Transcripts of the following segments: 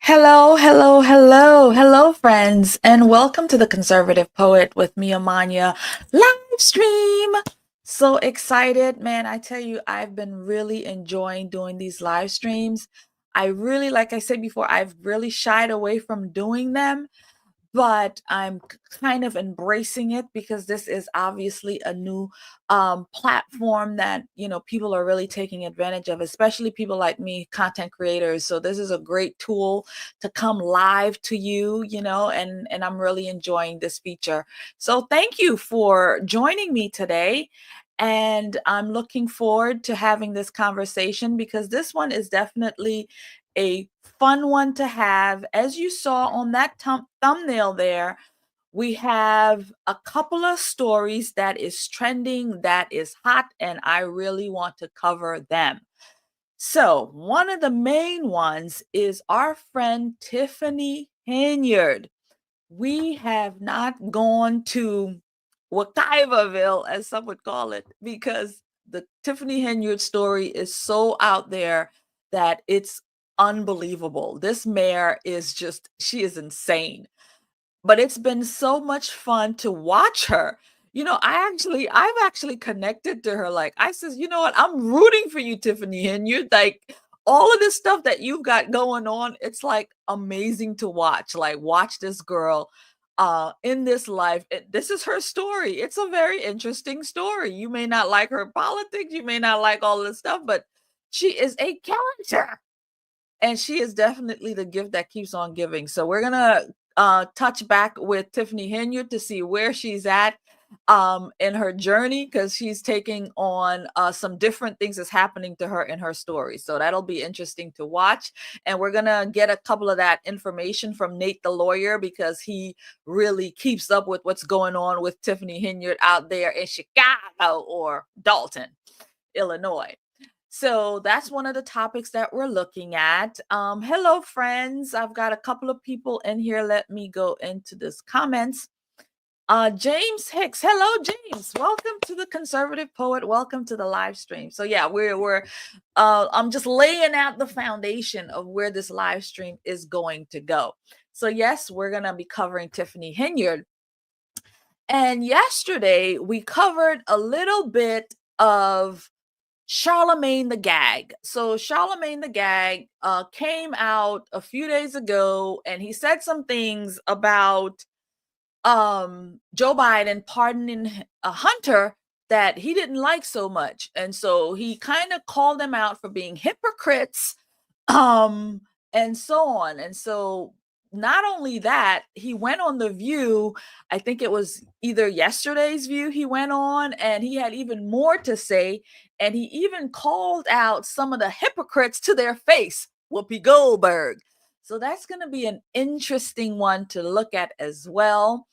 Hello, friends, and welcome to the Conservative Poet with me, Amania, live stream. So excited, man. I tell you, I've been really enjoying doing these live streams. Like I said before, I've really shied away from doing them, but I'm kind of embracing it because this is obviously a new platform that people are really taking advantage of, especially people like me, content creators. So this is a great tool to come live to you, and I'm really enjoying this feature. So thank you for joining me today. And I'm looking forward to having this conversation because this one is definitely a fun one to have. As you saw on that thumbnail there, we have a couple of stories that is trending, that is hot, and I really want to cover them. So one of the main ones is our friend Tiffany Henyard. We have not gone to Wakivaville, as some would call it, because the Tiffany Henyard story is so out there that it's unbelievable. This mayor she is insane. But it's been so much fun to watch her. I've actually connected to her. Like, I says, you know what? I'm rooting for you, Tiffany. And you're like, all of this stuff that you've got going on, it's like amazing to watch. Like, watch this girl in this life. This is her story. It's a very interesting story. You may not like her politics, you may not like all this stuff, but she is a character. And she is definitely the gift that keeps on giving. So we're gonna touch back with Tiffany Henyard to see where she's at in her journey, because she's taking on some different things that's happening to her in her story. So that'll be interesting to watch. And we're gonna get a couple of that information from Nate the lawyer, because he really keeps up with what's going on with Tiffany Henyard out there in Chicago or Dalton, Illinois. So that's one of the topics that we're looking at. Hello, friends. I've got a couple of people in here. Let me go into this comments. James Hicks. Hello, James. Welcome to the Conservative Poet. Welcome to the live stream. So yeah, I'm just laying out the foundation of where this live stream is going to go. So yes, we're gonna be covering Tiffany Henyard. And yesterday we covered a little bit of Charlamagne the Gag. So Charlamagne the Gag came out a few days ago, and he said some things about Joe Biden pardoning Hunter that he didn't like so much. And so he kind of called them out for being hypocrites and so on. And so not only that, he went on The View. I think it was either yesterday's View he went on, and he had even more to say. And he even called out some of the hypocrites to their face, Whoopi Goldberg. So that's going to be an interesting one to look at as well.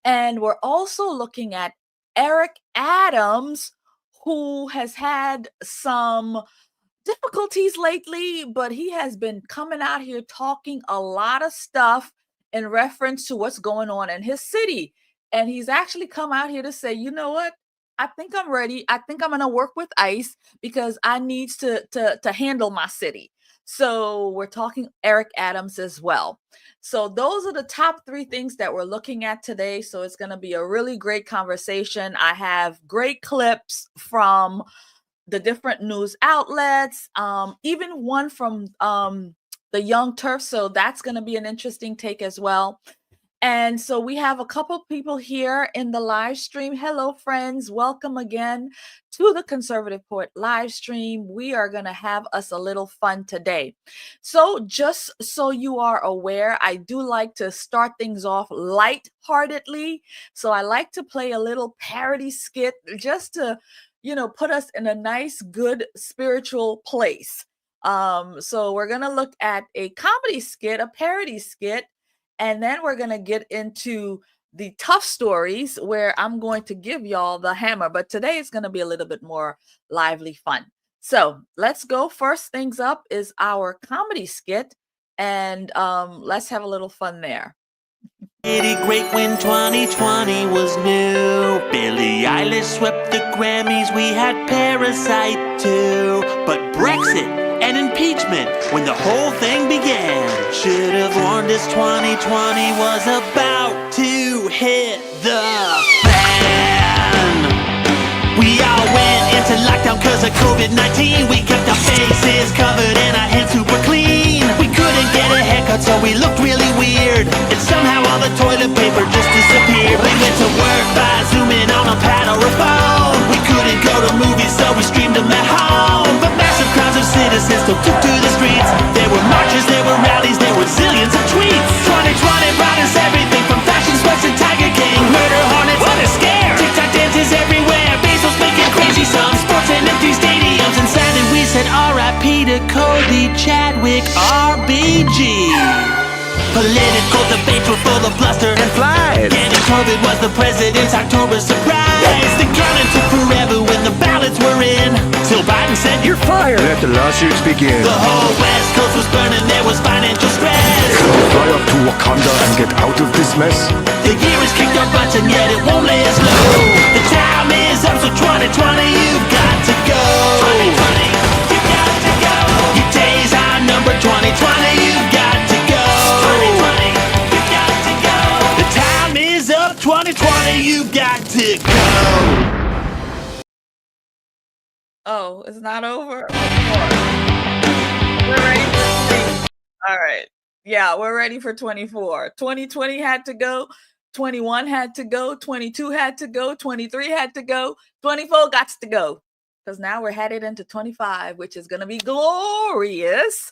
And we're also looking at Eric Adams, who has had some difficulties lately, but he has been coming out here talking a lot of stuff in reference to what's going on in his city. And he's actually come out here to say, you know what? I think I'm ready. I think I'm going to work with ICE because I need to handle my city. So we're talking Eric Adams as well. So those are the top three things that we're looking at today. So it's going to be a really great conversation. I have great clips from the different news outlets, even one from the Young Turf. So that's going to be an interesting take as well. And so we have a couple people here in the live stream. Hello, friends. Welcome again to the Conservative Poet live stream. We are going to have us a little fun today. So just so you are aware, I do like to start things off lightheartedly. So I like to play a little parody skit just to, put us in a nice, good spiritual place. So we're going to look at a comedy skit, a parody skit. And then we're going to get into the tough stories where I'm going to give y'all the hammer. But today it's going to be a little bit more lively fun. So let's go. First things up is our comedy skit. And let's have a little fun there. Pretty great when 2020 was new. Billie Eilish swept the Grammys. We had Parasite too. But Brexit and impeachment when the whole thing began. Should have warned us 2020 was about to hit the fan. We all went into lockdown cause of COVID-19. We kept our faces covered and our hands super clean. We couldn't get a haircut so we looked really weird. And somehow all the toilet paper just disappeared. We went to work by zooming on a pad or a phone. We couldn't go to movies so we streamed them at home. But massive crowds of citizens still took to the streets. There were marches, there were rallies, there were zillions of tweets. 2020 brought us everything from fashion sweats to Tiger King. Murder hornets, what a scare! TikTok dances everywhere. Bezos making crazy sums. Sports and empty stadiums. And sadly we said R.I.P. to Cody Chadwick, RBG. Political debates were full of bluster and flies. Getting COVID was the president's October surprise. The counting took forever when the ballots were in. Till Biden said, "You're fired." Let the lawsuits begin. The whole West Coast was burning, there was financial stress. Fly up to Wakanda and get out of this mess. The year has kicked our butts and yet it won't lay us low. The time is up, so 2020, you've got to go. 2020, you've got to go. Your days are numbered, 2020, you've got to go. 2020, you've got to go. The time is up, 2020, you've got to go. Oh, it's not over? We're ready for 3. All right. Yeah, we're ready for 24. 2020 had to go. 21 had to go. 22 had to go. 23 had to go. 24 got to go. Because now we're headed into 25, which is going to be glorious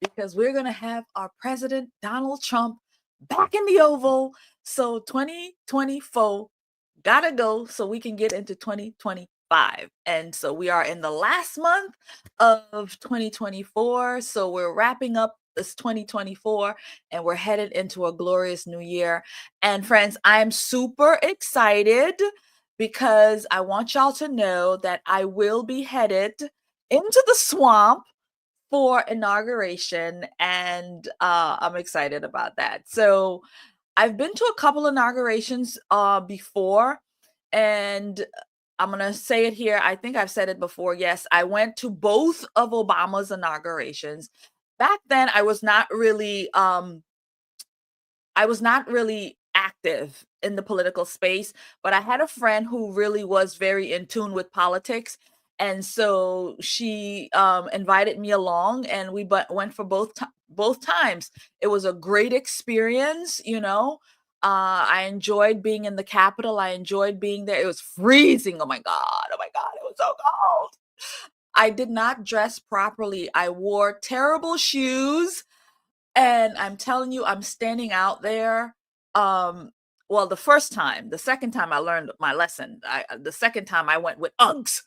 because we're going to have our president, Donald Trump, back in the Oval. So 2024 got to go so we can get into 2025. And so we are in the last month of 2024. So we're wrapping up this 2024 and we're headed into a glorious new year. And friends, I'm super excited because I want y'all to know that I will be headed into the swamp for inauguration, and I'm excited about that. So I've been to a couple inaugurations before, and I'm going to say it here. I think I've said it before. Yes, I went to both of Obama's inaugurations. Back then, I was not really active in the political space, but I had a friend who really was very in tune with politics. And so she invited me along, and we went for both times. It was a great experience, you know. I enjoyed being in the Capitol. I enjoyed being there. It was freezing. Oh my God. It was so cold. I did not dress properly. I wore terrible shoes. And I'm telling you, I'm standing out there. Well, the first time, the second time I learned my lesson. The second time I went with Uggs.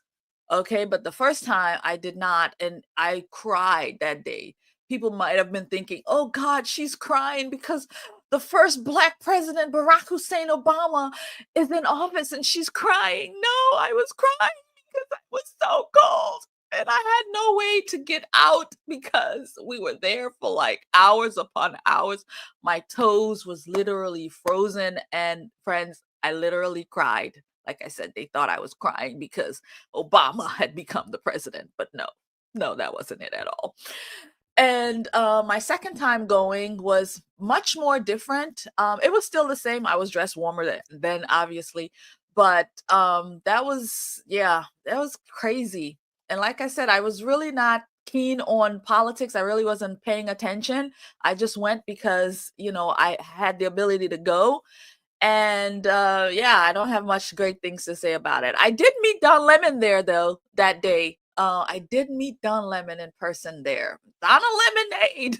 Okay. But the first time I did not. And I cried that day. People might have been thinking, oh God, she's crying because the first Black president, Barack Hussein Obama, is in office and she's crying. No, I was crying because I was so cold. And I had no way to get out because we were there for like hours upon hours. My toes was literally frozen. And friends, I literally cried. Like I said, they thought I was crying because Obama had become the president. But no, that wasn't it at all. And my second time going was much more different. It was still the same. I was dressed warmer then obviously. But that was crazy. And like I said, I was really not keen on politics. I really wasn't paying attention. I just went because, you know, I had the ability to go. And I don't have much great things to say about it. I did meet Don Lemon there, though, that day. I did meet Don Lemon in person there. Donna Lemonade.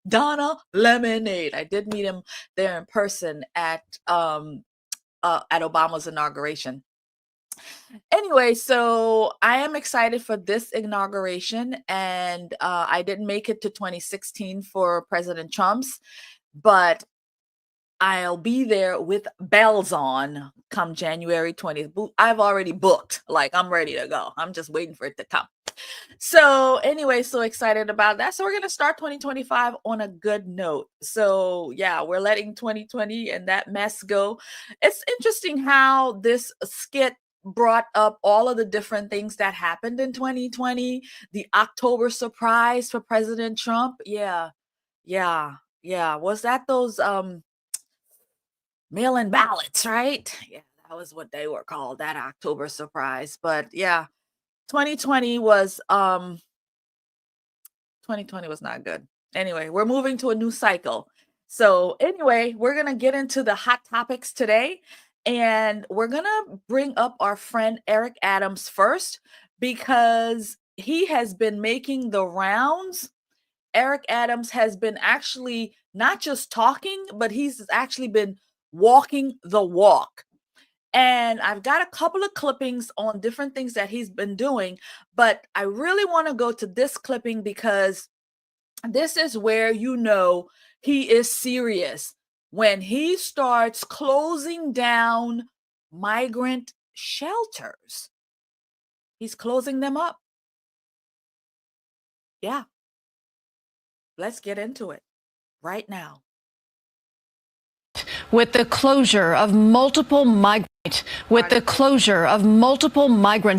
Donna Lemonade. I did meet him there in person at Obama's inauguration. Anyway, so I am excited for this inauguration, and I didn't make it to 2016 for President Trump's, but I'll be there with bells on come January 20th. I've already booked. Like, I'm ready to go. I'm just waiting for it to come. So anyway, so excited about that. So we're going to start 2025 on a good note. So yeah, we're letting 2020 and that mess go. It's interesting how this skit brought up all of the different things that happened in 2020, the October surprise for President Trump. Yeah, yeah, yeah. Was that those mail-in ballots, right? Yeah, that was what they were called, that October surprise. But yeah, 2020 was 2020 was not good. Anyway, we're moving to a new cycle. So anyway, we're going to get into the hot topics today, and we're going to bring up our friend Eric Adams first because he has been making the rounds. Eric Adams has been actually not just talking, but he's actually been walking the walk. And I've got a couple of clippings on different things that he's been doing, but I really want to go to this clipping because this is where you know he is serious. When he starts closing down migrant shelters, he's closing them up. Yeah. Let's get into it right now. With the closure of multiple migrant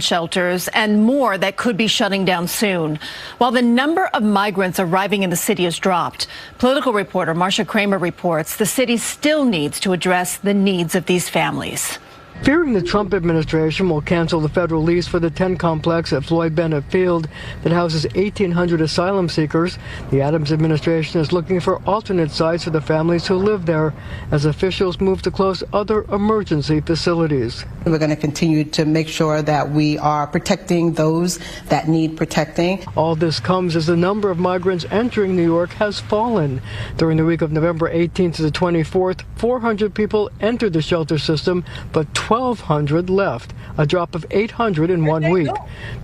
shelters and more that could be shutting down soon. While the number of migrants arriving in the city has dropped, political reporter Marsha Kramer reports the city still needs to address the needs of these families. Fearing the Trump administration will cancel the federal lease for the 10 complex at Floyd Bennett Field that houses 1,800 asylum seekers, the Adams administration is looking for alternate sites for the families who live there as officials move to close other emergency facilities. We're going to continue to make sure that we are protecting those that need protecting. All this comes as the number of migrants entering New York has fallen. During the week of November 18th to the 24th, 400 people entered the shelter system, but 1,200 left, a drop of 800 in 1 week.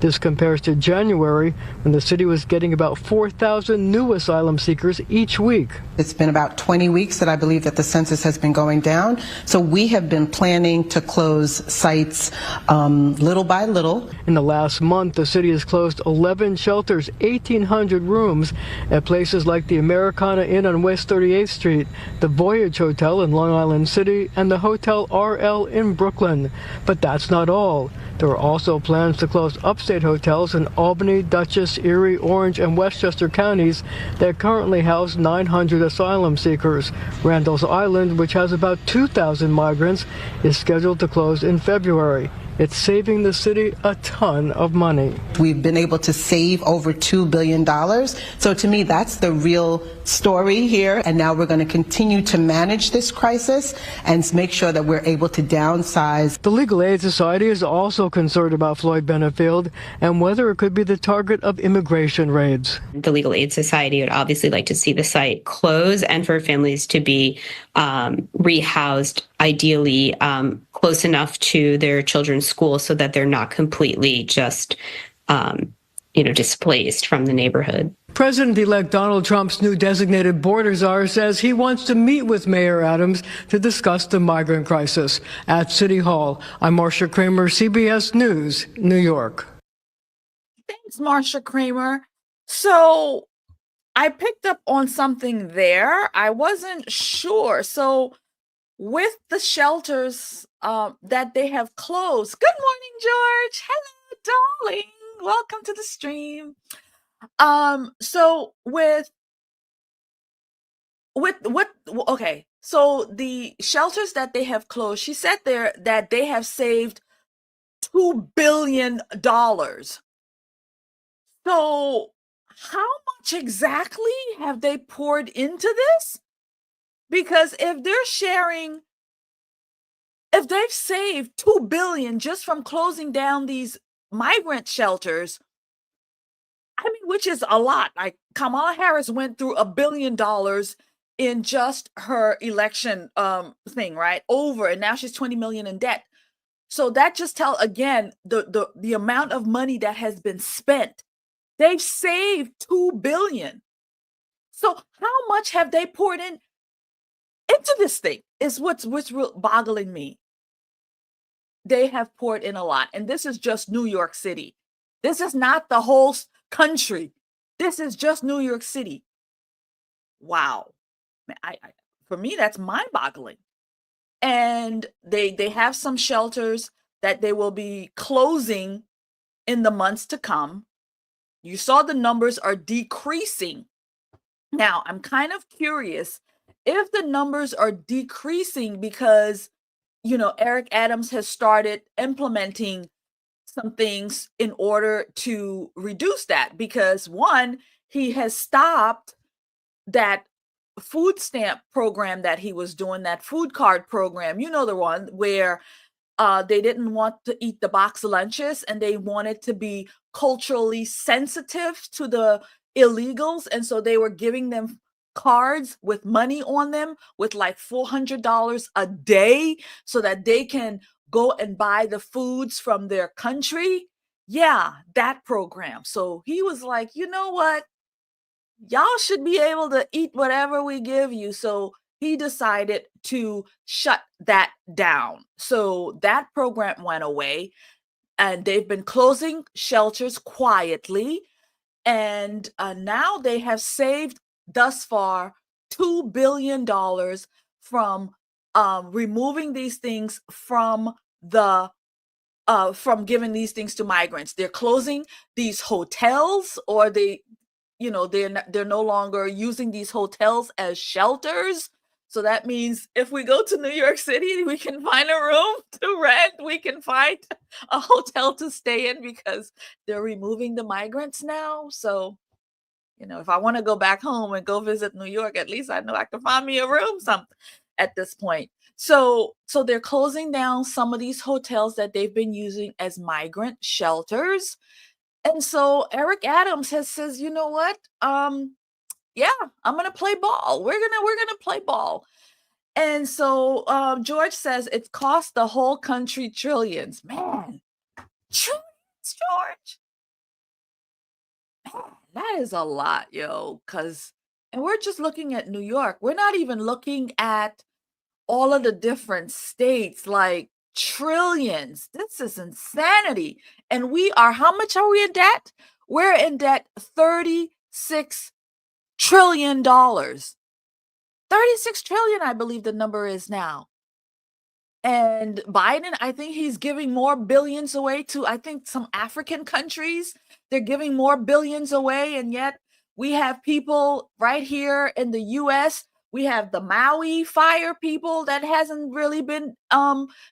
This compares to January, when the city was getting about 4,000 new asylum seekers each week. It's been about 20 weeks that I believe that the census has been going down. So we have been planning to close sites little by little. In the last month, the city has closed 11 shelters, 1,800 rooms at places like the Americana Inn on West 38th Street, the Voyage Hotel in Long Island City, and the Hotel RL in Brooklyn. But that's not all. There are also plans to close upstate hotels in Albany, Dutchess, Erie, Orange, and Westchester counties that currently house 900 asylum seekers. Randall's Island, which has about 2,000 migrants, is scheduled to close in February. It's saving the city a ton of money. We've been able to save over $2 billion. So to me, that's the real story here. And now we're going to continue to manage this crisis and make sure that we're able to downsize. The Legal Aid Society is also concerned about Floyd Bennett Field and whether it could be the target of immigration raids. The Legal Aid Society would obviously like to see the site close and for families to be rehoused, ideally close enough to their children's school so that they're not completely just, displaced from the neighborhood. President-elect Donald Trump's new designated border czar says he wants to meet with Mayor Adams to discuss the migrant crisis at City Hall. I'm Marsha Kramer, CBS News, New York. Thanks, Marsha Kramer. So I picked up on something there. I wasn't sure. So with the shelters that they have closed. Good morning, George. Hello, darling. Welcome to the stream. So okay. So the shelters that they have closed, she said there that they have saved $2 billion. So how much exactly have they poured into this? Because if they've saved $2 billion just from closing down these migrant shelters, I mean, which is a lot. Like Kamala Harris went through $1 billion in just her election thing, right? And now she's 20 million in debt. So that just tells again the amount of money that has been spent. They've saved $2 billion. So how much have they poured into this thing is what's boggling me. They have poured in a lot. And this is just New York City. This is not the whole country. This is just New York City. Wow. For me, that's mind-boggling. And they have some shelters that they will be closing in the months to come. You saw the numbers are decreasing. Now, I'm kind of curious if the numbers are decreasing because, Eric Adams has started implementing some things in order to reduce that. Because one, he has stopped that food stamp program that he was doing, that food card program, the one where they didn't want to eat the box lunches and they wanted to be culturally sensitive to the illegals. And so they were giving them cards with money on them with like $400 a day so that they can go and buy the foods from their country. Yeah, that program. So he was like, you know what? Y'all should be able to eat whatever we give you. So he decided to shut that down. So that program went away and they've been closing shelters quietly. And now they have saved thus far $2 billion from removing these things from giving these things to migrants. They're closing these hotels, or they're no longer using these hotels as shelters. So that means if we go to New York City, we can find a room to rent. We can find a hotel to stay in because they're removing the migrants now. So, if I want to go back home and go visit New York, at least I know I can find me a room at this point. So they're closing down some of these hotels that they've been using as migrant shelters. And so Eric Adams says, you know what? Yeah, I'm going to play ball. We're going to play ball. And so George says it's cost the whole country trillions. Man, trillions, George. Man, that is a lot, yo. And we're just looking at New York. We're not even looking at all of the different states, like trillions. This is insanity. And how much are we in debt? We're in debt $36 trillion. 36 trillion, I believe the number is now. And Biden, I think he's giving more billions away to, I think, some African countries. They're giving more billions away. And yet we have people right here in the US. We have the Maui fire people that hasn't really been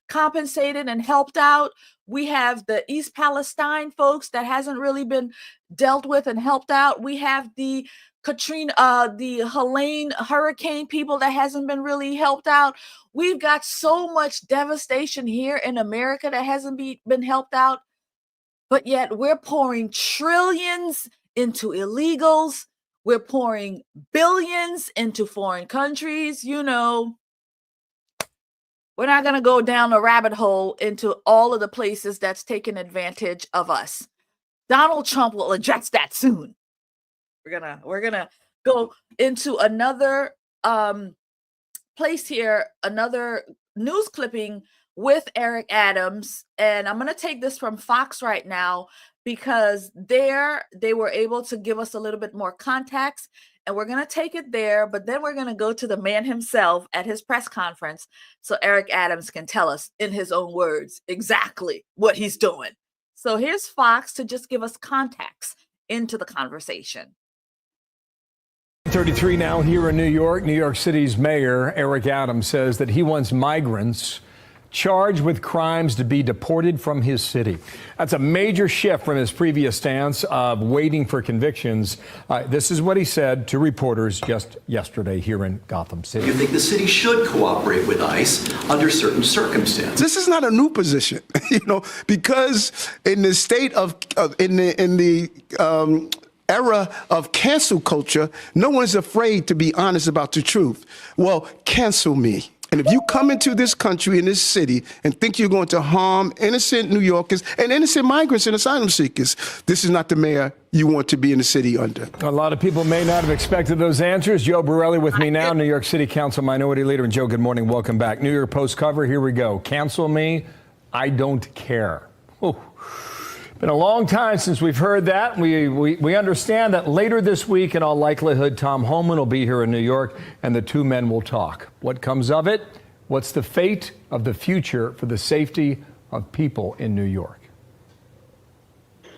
compensated and helped out. We have the East Palestine folks that hasn't really been dealt with and helped out. We have the the Helene hurricane people that hasn't been really helped out. We've got so much devastation here in America that hasn't been helped out. But yet we're pouring trillions into illegals. We're pouring billions into foreign countries. We're not going to go down a rabbit hole into all of the places that's taken advantage of us. Donald Trump will address that soon. We're gonna go into another place here, another news clipping with Eric Adams, and I'm gonna take this from Fox right now because they were able to give us a little bit more context, and we're gonna take it there, but then we're gonna go to the man himself at his press conference so Eric Adams can tell us in his own words exactly what he's doing. So here's Fox to just give us context into the conversation. 33 now here in New York. New York City's mayor, Eric Adams, says that he wants migrants charged with crimes to be deported from his city. That's a major shift from his previous stance of waiting for convictions. This is what he said to reporters just yesterday here in Gotham City. You think the city should cooperate with ICE under certain circumstances? This is not a new position, because in the state in the era of cancel culture, no one's afraid to be honest about the truth. Well, cancel me. And if you come into this country, in this city, and think you're going to harm innocent New Yorkers and innocent migrants and asylum seekers, this is not the mayor you want to be in the city under. A lot of people may not have expected those answers. Joe Borelli with me now, New York City Council Minority Leader. And Joe, good morning. Welcome back. New York Post cover. Here we go. Cancel me. I don't care. Oh. Been a long time since we've heard that. We understand that later this week, in all likelihood, Tom Homan will be here in New York, and the two men will talk. What comes of it? What's the fate of the future for the safety of people in New York.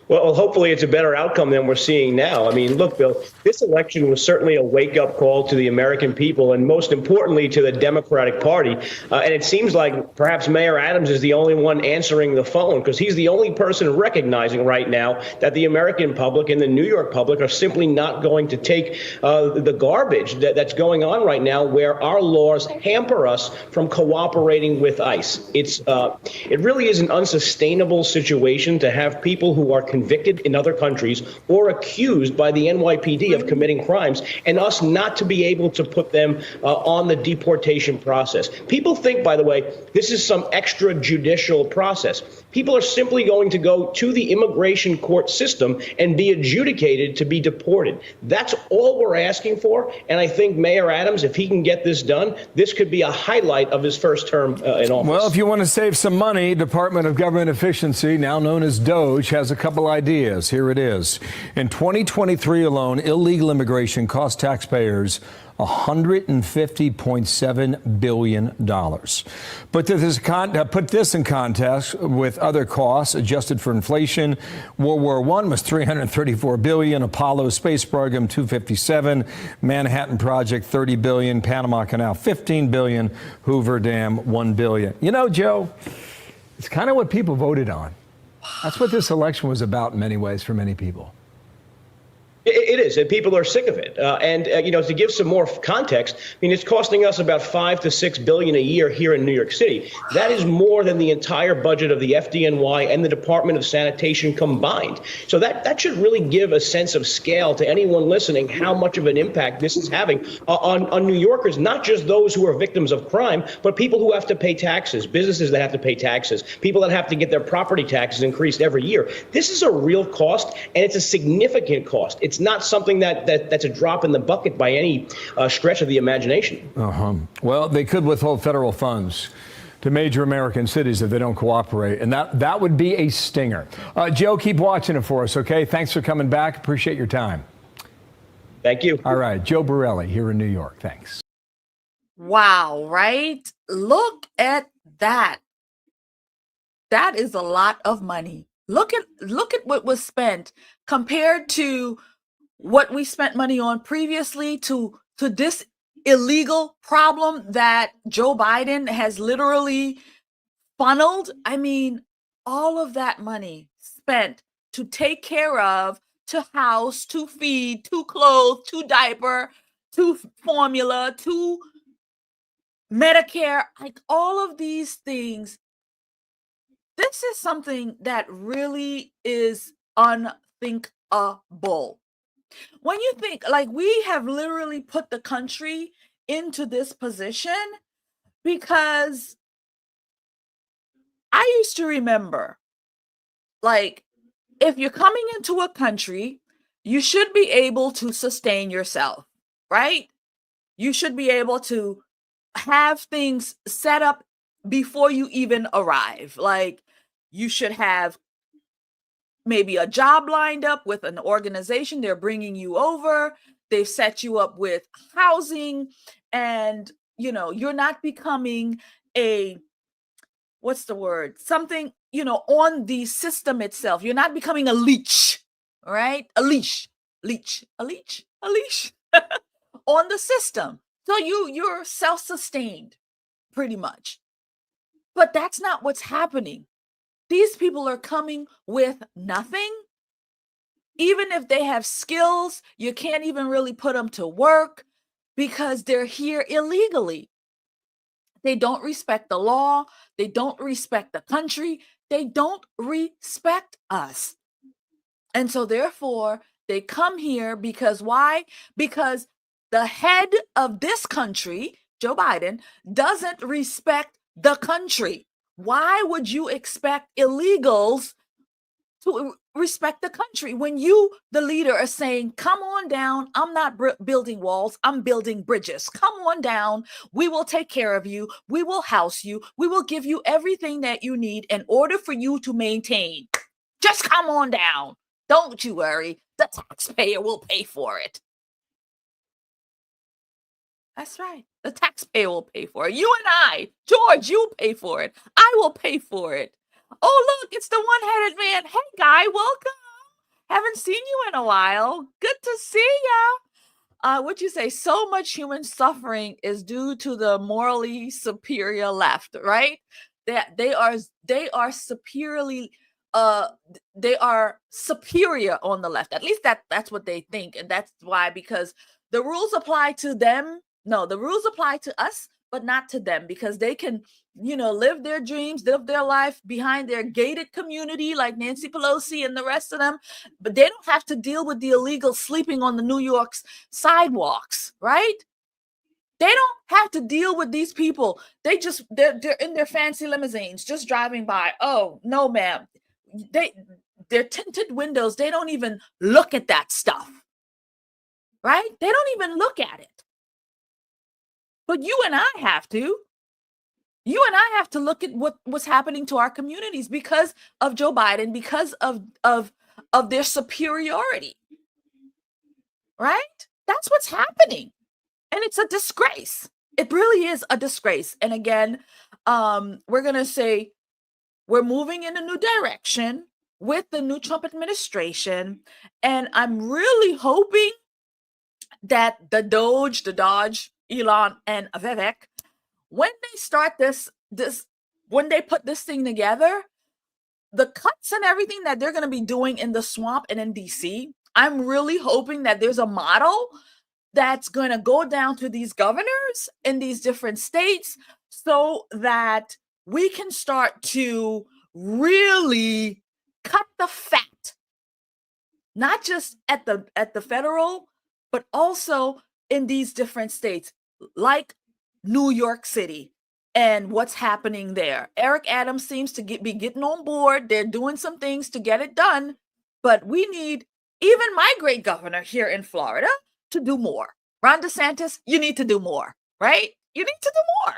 Well, hopefully it's a better outcome than we're seeing now. I mean, look, Bill, this election was certainly a wake-up call to the American people and most importantly to the Democratic Party. And it seems like perhaps Mayor Adams is the only one answering the phone because he's the only person recognizing right now that the American public and the New York public are simply not going to take the garbage that's going on right now where our laws hamper us from cooperating with ICE. It really is an unsustainable situation to have people who are convicted in other countries or accused by the NYPD of committing crimes and us not to be able to put them on the deportation process. People think, by the way, this is some extrajudicial process. People are simply going to go to the immigration court system and be adjudicated to be deported. That's all we're asking for. And I think Mayor Adams, if he can get this done, this could be a highlight of his first term in office. Well, if you want to save some money, Department of Government Efficiency, now known as DOGE, has a couple ideas. Here it is. In 2023 alone, illegal immigration cost taxpayers $150.7 billion. Put this in context with other costs adjusted for inflation. World War I was $334 billion. Apollo space program $257. Manhattan Project $30 billion. Panama Canal $15 billion. Hoover Dam $1 billion. You know, Joe, it's kind of what people voted on. That's what this election was about in many ways for many people. It is, and people are sick of it. To give some more context, I mean, it's costing us about $5 to $6 billion a year here in New York City. That is more than the entire budget of the FDNY and the Department of Sanitation combined. So that should really give a sense of scale to anyone listening how much of an impact this is having on New Yorkers, not just those who are victims of crime, but people who have to pay taxes, businesses that have to pay taxes, people that have to get their property taxes increased every year. This is a real cost, and it's a significant cost. It's not something that's a drop in the bucket by any stretch of the imagination. Well, they could withhold federal funds to major American cities if they don't cooperate, and that would be a stinger. Joe, keep watching it for us, okay? Thanks for coming back. Appreciate your time. Thank you. All right, Joe Borelli here in New York. Thanks. Wow, right? Look at that. That is a lot of money. Look at what was spent compared to what we spent money on previously to this illegal problem that Joe Biden has literally funneled. I mean, all of that money spent to take care of, to house, to feed, to clothe, to diaper, to formula, to Medicare, like all of these things. This is something that really is unthinkable. When you think, like, we have literally put the country into this position because I used to remember, like, if you're coming into a country, you should be able to sustain yourself, right? You should be able to have things set up before you even arrive. Like, you should have maybe a job lined up with an organization. They're bringing you over. They've set you up with housing, and you're not becoming something on the system itself. You're not becoming a leech, right? A leash on the system. So you're self-sustained pretty much. But that's not what's happening. These people are coming with nothing. Even if they have skills, you can't even really put them to work because they're here illegally. They don't respect the law. They don't respect the country. They don't respect us. And so therefore, they come here because why? Because the head of this country, Joe Biden, doesn't respect the country. Why would you expect illegals to respect the country when you, the leader, are saying, come on down. I'm not building walls. I'm building bridges. Come on down. We will take care of you. We will house you. We will give you everything that you need in order for you to maintain. Just come on down. Don't you worry. The taxpayer will pay for it. That's right. The taxpayer will pay for it. You and I, George, you'll pay for it. I will pay for it. Oh, look, it's the one-headed man. Hey, guy, welcome. Haven't seen you in a while. Good to see ya. What you say? So much human suffering is due to the morally superior left, right? That they are superiorly they are superior on the left. At least that's what they think, and that's why, because the rules apply to them. No, the rules apply to us, but not to them, because they can, live their dreams, live their life behind their gated community like Nancy Pelosi and the rest of them, but they don't have to deal with the illegal sleeping on the New York's sidewalks, right? They don't have to deal with these people. They're in their fancy limousines just driving by. Oh, no, ma'am. Their tinted windows, they don't even look at that stuff, right? They don't even look at it. But you and I have to. You and I have to look at what's happening to our communities because of Joe Biden, because of their superiority, right? That's what's happening. And it's a disgrace. It really is a disgrace. And again, we're going to say we're moving in a new direction with the new Trump administration. And I'm really hoping that the Dodge, Elon and Vivek, when they start when they put this thing together, the cuts and everything that they're going to be doing in the swamp and in DC, I'm really hoping that there's a model that's going to go down to these governors in these different states so that we can start to really cut the fat, not just at the federal, but also in these different states like New York City and what's happening there. Eric Adams seems to be getting on board. They're doing some things to get it done, but we need even my great governor here in Florida to do more. Ron DeSantis, you need to do more, right? You need to do more.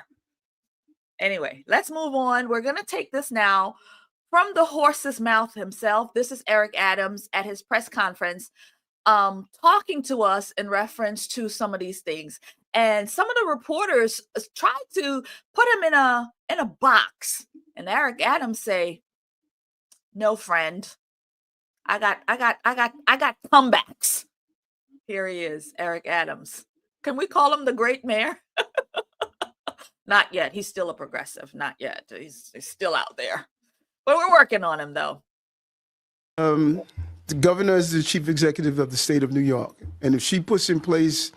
Anyway, let's move on. We're going to take this now from the horse's mouth himself. This is Eric Adams at his press conference, talking to us in reference to some of these things. And some of the reporters tried to put him in a box. And Eric Adams say, "No, friend. I got comebacks." Here he is, Eric Adams. Can we call him the great mayor? Not yet. He's still a progressive. Not yet. He's still out there. But we're working on him, though. The governor is the chief executive of the state of New York. And if she puts in place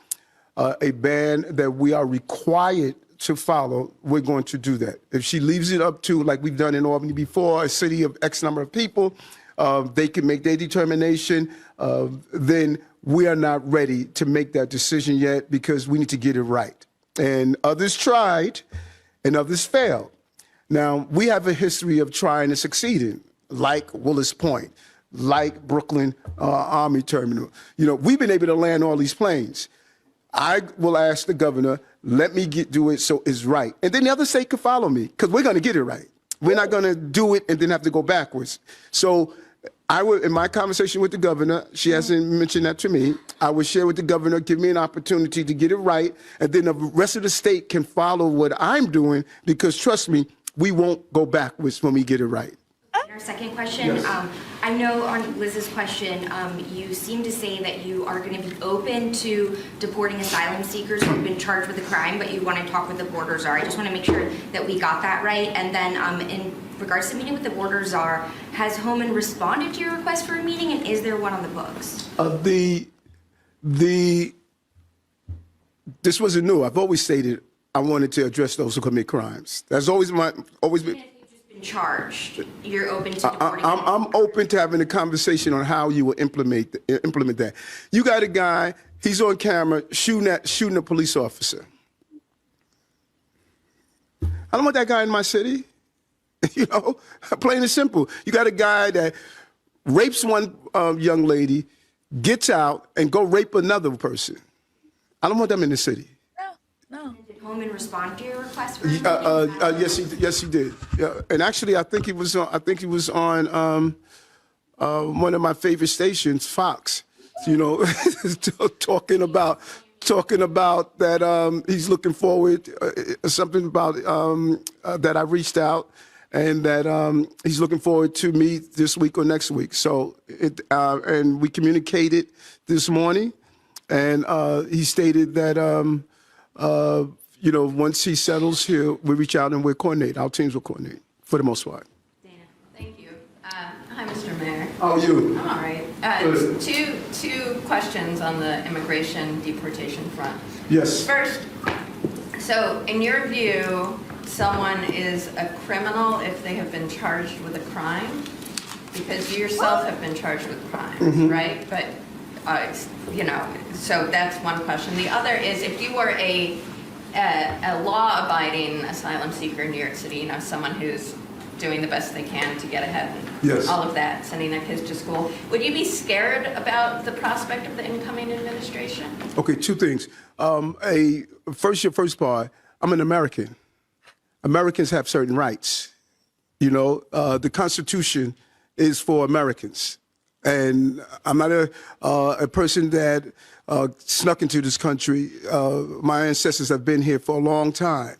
a ban that we are required to follow, we're going to do that. If she leaves it up to, like we've done in Albany before, a city of X number of people, they can make their determination, then we are not ready to make that decision yet because we need to get it right. And others tried and others failed. Now, we have a history of trying and succeeding, like Willis Point, like Brooklyn Army Terminal. We've been able to land all these planes. I will ask the governor, let me do it so it's right. And then the other state could follow me because we're going to get it right. We're not going to do it and then have to go backwards. So I would, in my conversation with the governor, she hasn't mentioned that to me, I would share with the governor, give me an opportunity to get it right, and then the rest of the state can follow what I'm doing because, trust me, we won't go backwards when we get it right. Our second question, yes. I know on Liz's question, you seem to say that you are going to be open to deporting asylum seekers who've been charged with a crime, but you want to talk with the border czar. I just want to make sure that we got that right. And then in regards to meeting with the border czar, has Homan responded to your request for a meeting, and is there one on the books? This wasn't new. I've always stated I wanted to address those who commit crimes. That's always been charged. You're open to deporting I'm open to having a conversation on how you will implement that. You got a guy, he's on camera shooting a police officer. I don't want that guy in my city. Plain and simple. You got a guy that rapes one young lady, gets out, and go rape another person. I don't want them in the city. No. Did Homan respond to your request for yes, he did. Yeah. And actually, I think he was on one of my favorite stations, Fox. Talking about that he's looking forward something about that I reached out and that he's looking forward to meet this week or next week. So, and we communicated this morning, and he stated that, once he settles here, we'll reach out and we'll coordinate. Our teams will coordinate for the most part. Dana, thank you. Hi, Mr. Mayor. How are you? I'm all right. Two questions on the immigration deportation front. Yes. First, so in your view, someone is a criminal if they have been charged with a crime? Because you yourself have been charged with crimes, right? But, so that's one question. The other is if you were a law-abiding asylum seeker in New York City, someone who's doing the best they can to get ahead, yes, all of that, sending their kids to school, would you be scared about the prospect of the incoming administration? Okay, two things. Your first part, I'm an American. Americans have certain rights. The Constitution is for Americans. And I'm not a person that snuck into this country. My ancestors have been here for a long time.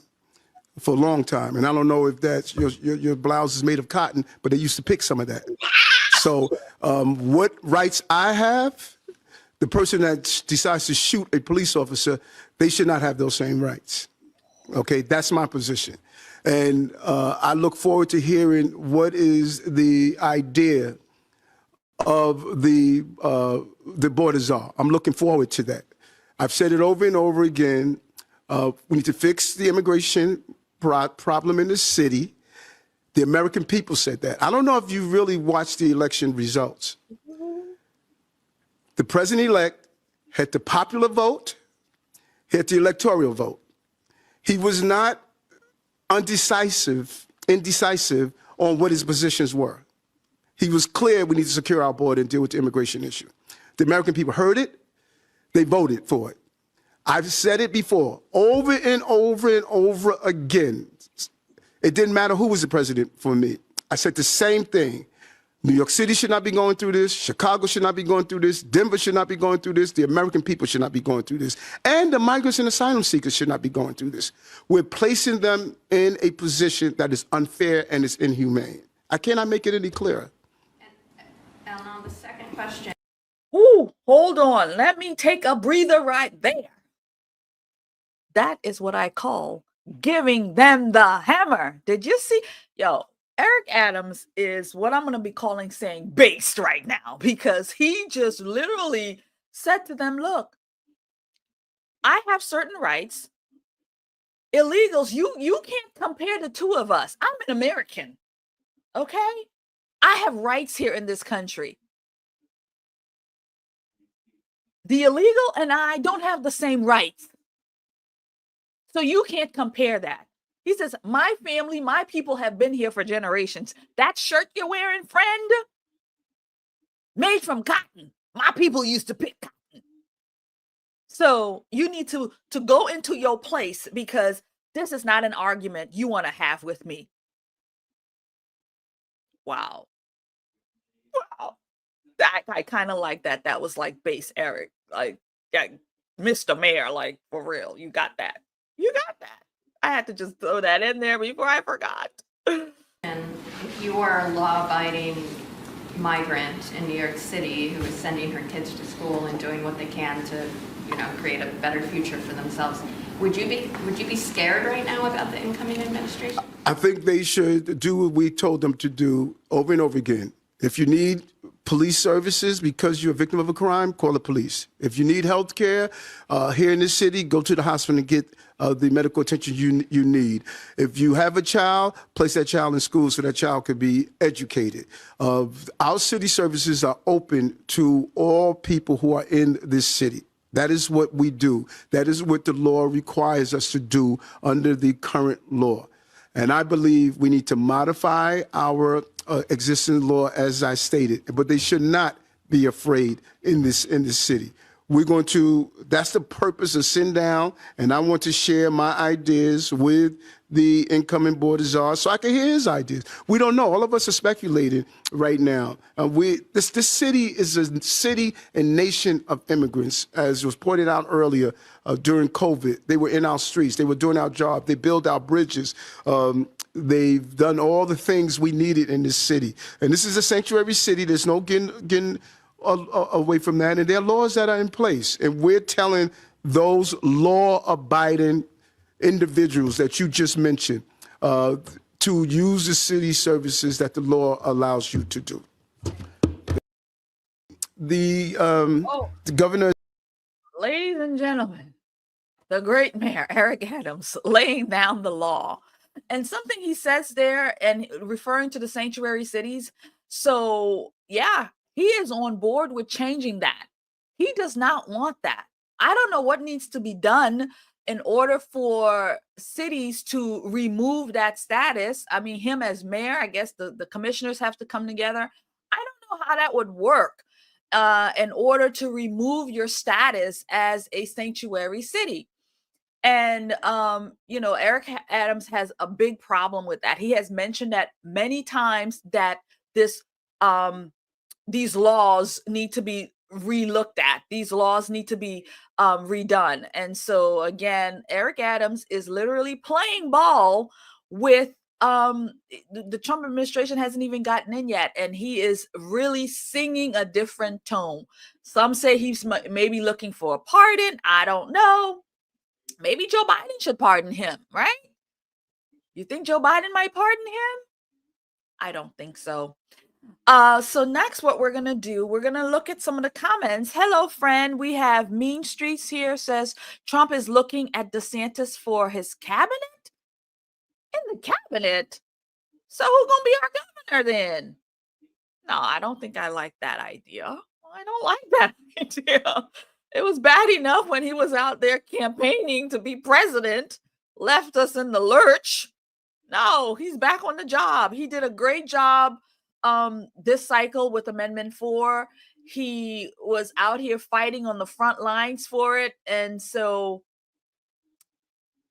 And I don't know if that's your blouse is made of cotton, but they used to pick some of that. So what rights I have, the person that decides to shoot a police officer, they should not have those same rights. Okay, that's my position. And I look forward to hearing what is the idea of the border czar. I'm looking forward to that. I've said it over and over again. We need to fix the immigration problem in the city. The American people said that. I don't know if you really watched the election results. The president-elect had the popular vote, he had the electoral vote. He was not indecisive on what his positions were. He was clear we need to secure our border and deal with the immigration issue. The American people heard it. They voted for it. I've said it before, over and over and over again. It didn't matter who was the president for me. I said the same thing. New York City should not be going through this. Chicago should not be going through this. Denver should not be going through this. The American people should not be going through this. And the migrants and asylum seekers should not be going through this. We're placing them in a position that is unfair and is inhumane. I cannot make it any clearer. And on the second question. Ooh, hold on. Let me take a breather right there. That is what I call giving them the hammer. Did you see? Yo, Eric Adams is what I'm going to be calling saying based right now, because he just literally said to them, look, I have certain rights. Illegals, you can't compare the two of us. I'm an American. Okay? I have rights here in this country. The illegal and I don't have the same rights. So you can't compare that. He says, my family, my people have been here for generations. That shirt you're wearing, friend, made from cotton. My people used to pick cotton. So you need to go into your place, because this is not an argument you want to have with me. Wow. Wow. I kind of like that. That was like base Eric. Like, yeah, Mr. Mayor, like, for real. You got that. You got that. I had to just throw that in there before I forgot. And if you are a law-abiding migrant in New York City who is sending her kids to school and doing what they can to, create a better future for themselves, would you be scared right now about the incoming administration? I think they should do what we told them to do over and over again. If you need police services because you're a victim of a crime, call the police. If you need health care here in this city, go to the hospital and get the medical attention you need. If you have a child, place that child in school so that child could be educated. Our city services are open to all people who are in this city. That is what we do. That is what the law requires us to do under the current law. And I believe we need to modify our existing law, as I stated, but they should not be afraid in this city. We're going to, that's the purpose of sitting down, and I want to share my ideas with the incoming border czar so I can hear his ideas. We don't know. All of us are speculating right now. This city is a city and nation of immigrants, as was pointed out earlier during COVID. They were in our streets. They were doing our job. They built our bridges. They've done all the things we needed in this city. And this is a sanctuary city. There's no getting away from that. And there are laws that are in place. And we're telling those law-abiding individuals that you just mentioned to use the city services that the law allows you to do. The governor. Ladies and gentlemen, the great mayor, Eric Adams, laying down the law. And something he says there and referring to the sanctuary cities. So, yeah, he is on board with changing that. He does not want that. I don't know what needs to be done in order for cities to remove that status. I mean, him as mayor, I guess the commissioners have to come together. I don't know how that would work in order to remove your status as a sanctuary city. And, Eric Adams has a big problem with that. He has mentioned that many times that these laws need to be relooked at. These laws need to be redone. And so, again, Eric Adams is literally playing ball with the Trump administration hasn't even gotten in yet, and he is really singing a different tone. Some say he's maybe looking for a pardon. I don't know. Maybe Joe Biden should pardon him, right? You think Joe Biden might pardon him? I don't think so. So next, what we're going to do, we're going to look at some of the comments. Hello, friend. We have Mean Streets here says Trump is looking at DeSantis for his cabinet. In the cabinet? So who's going to be our governor then? No, I don't think I like that idea. I don't like that idea. It was bad enough when he was out there campaigning to be president, left us in the lurch. No, he's back on the job. He did a great job this cycle with Amendment 4. He was out here fighting on the front lines for it. And so,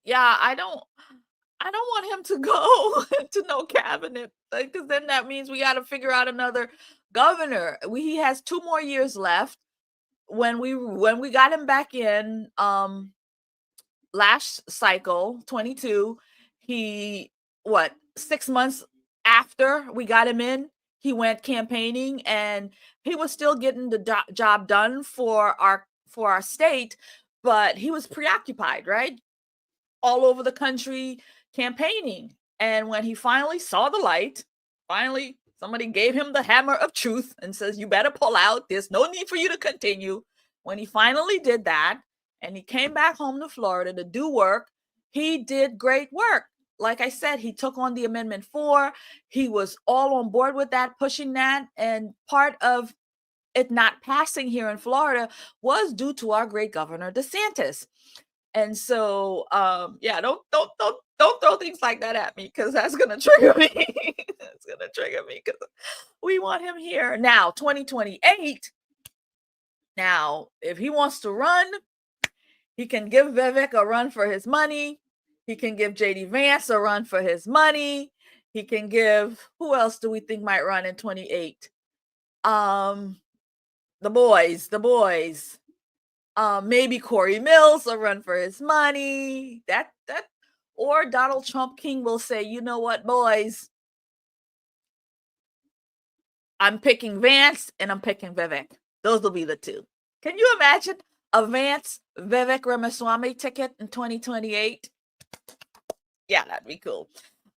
yeah, I don't want him to go to no cabinet, because then that means we got to figure out another governor. He has 2 more years left. When we got him back in last cycle 22, 6 months after we got him in, he went campaigning, and he was still getting the job done for our state, but he was preoccupied, right? All over the country campaigning. And when he finally saw the light, finally somebody gave him the hammer of truth and says, you better pull out. There's no need for you to continue. When he finally did that and he came back home to Florida to do work, he did great work. Like I said, he took on the Amendment 4. He was all on board with that, pushing that. And part of it not passing here in Florida was due to our great governor, DeSantis. And so, don't throw things like that at me, because that's going to trigger me. It's going to trigger me because we want him here. Now, 2028. Now, if he wants to run, he can give Vivek a run for his money. He can give J.D. Vance a run for his money. He can give, who else do we think might run in 28? The boys. Maybe Corey Mills will run for his money. Or Donald Trump King will say, you know what, boys? I'm picking Vance and I'm picking Vivek. Those will be the two. Can you imagine a Vance Vivek Ramaswamy ticket in 2028? Yeah, that'd be cool.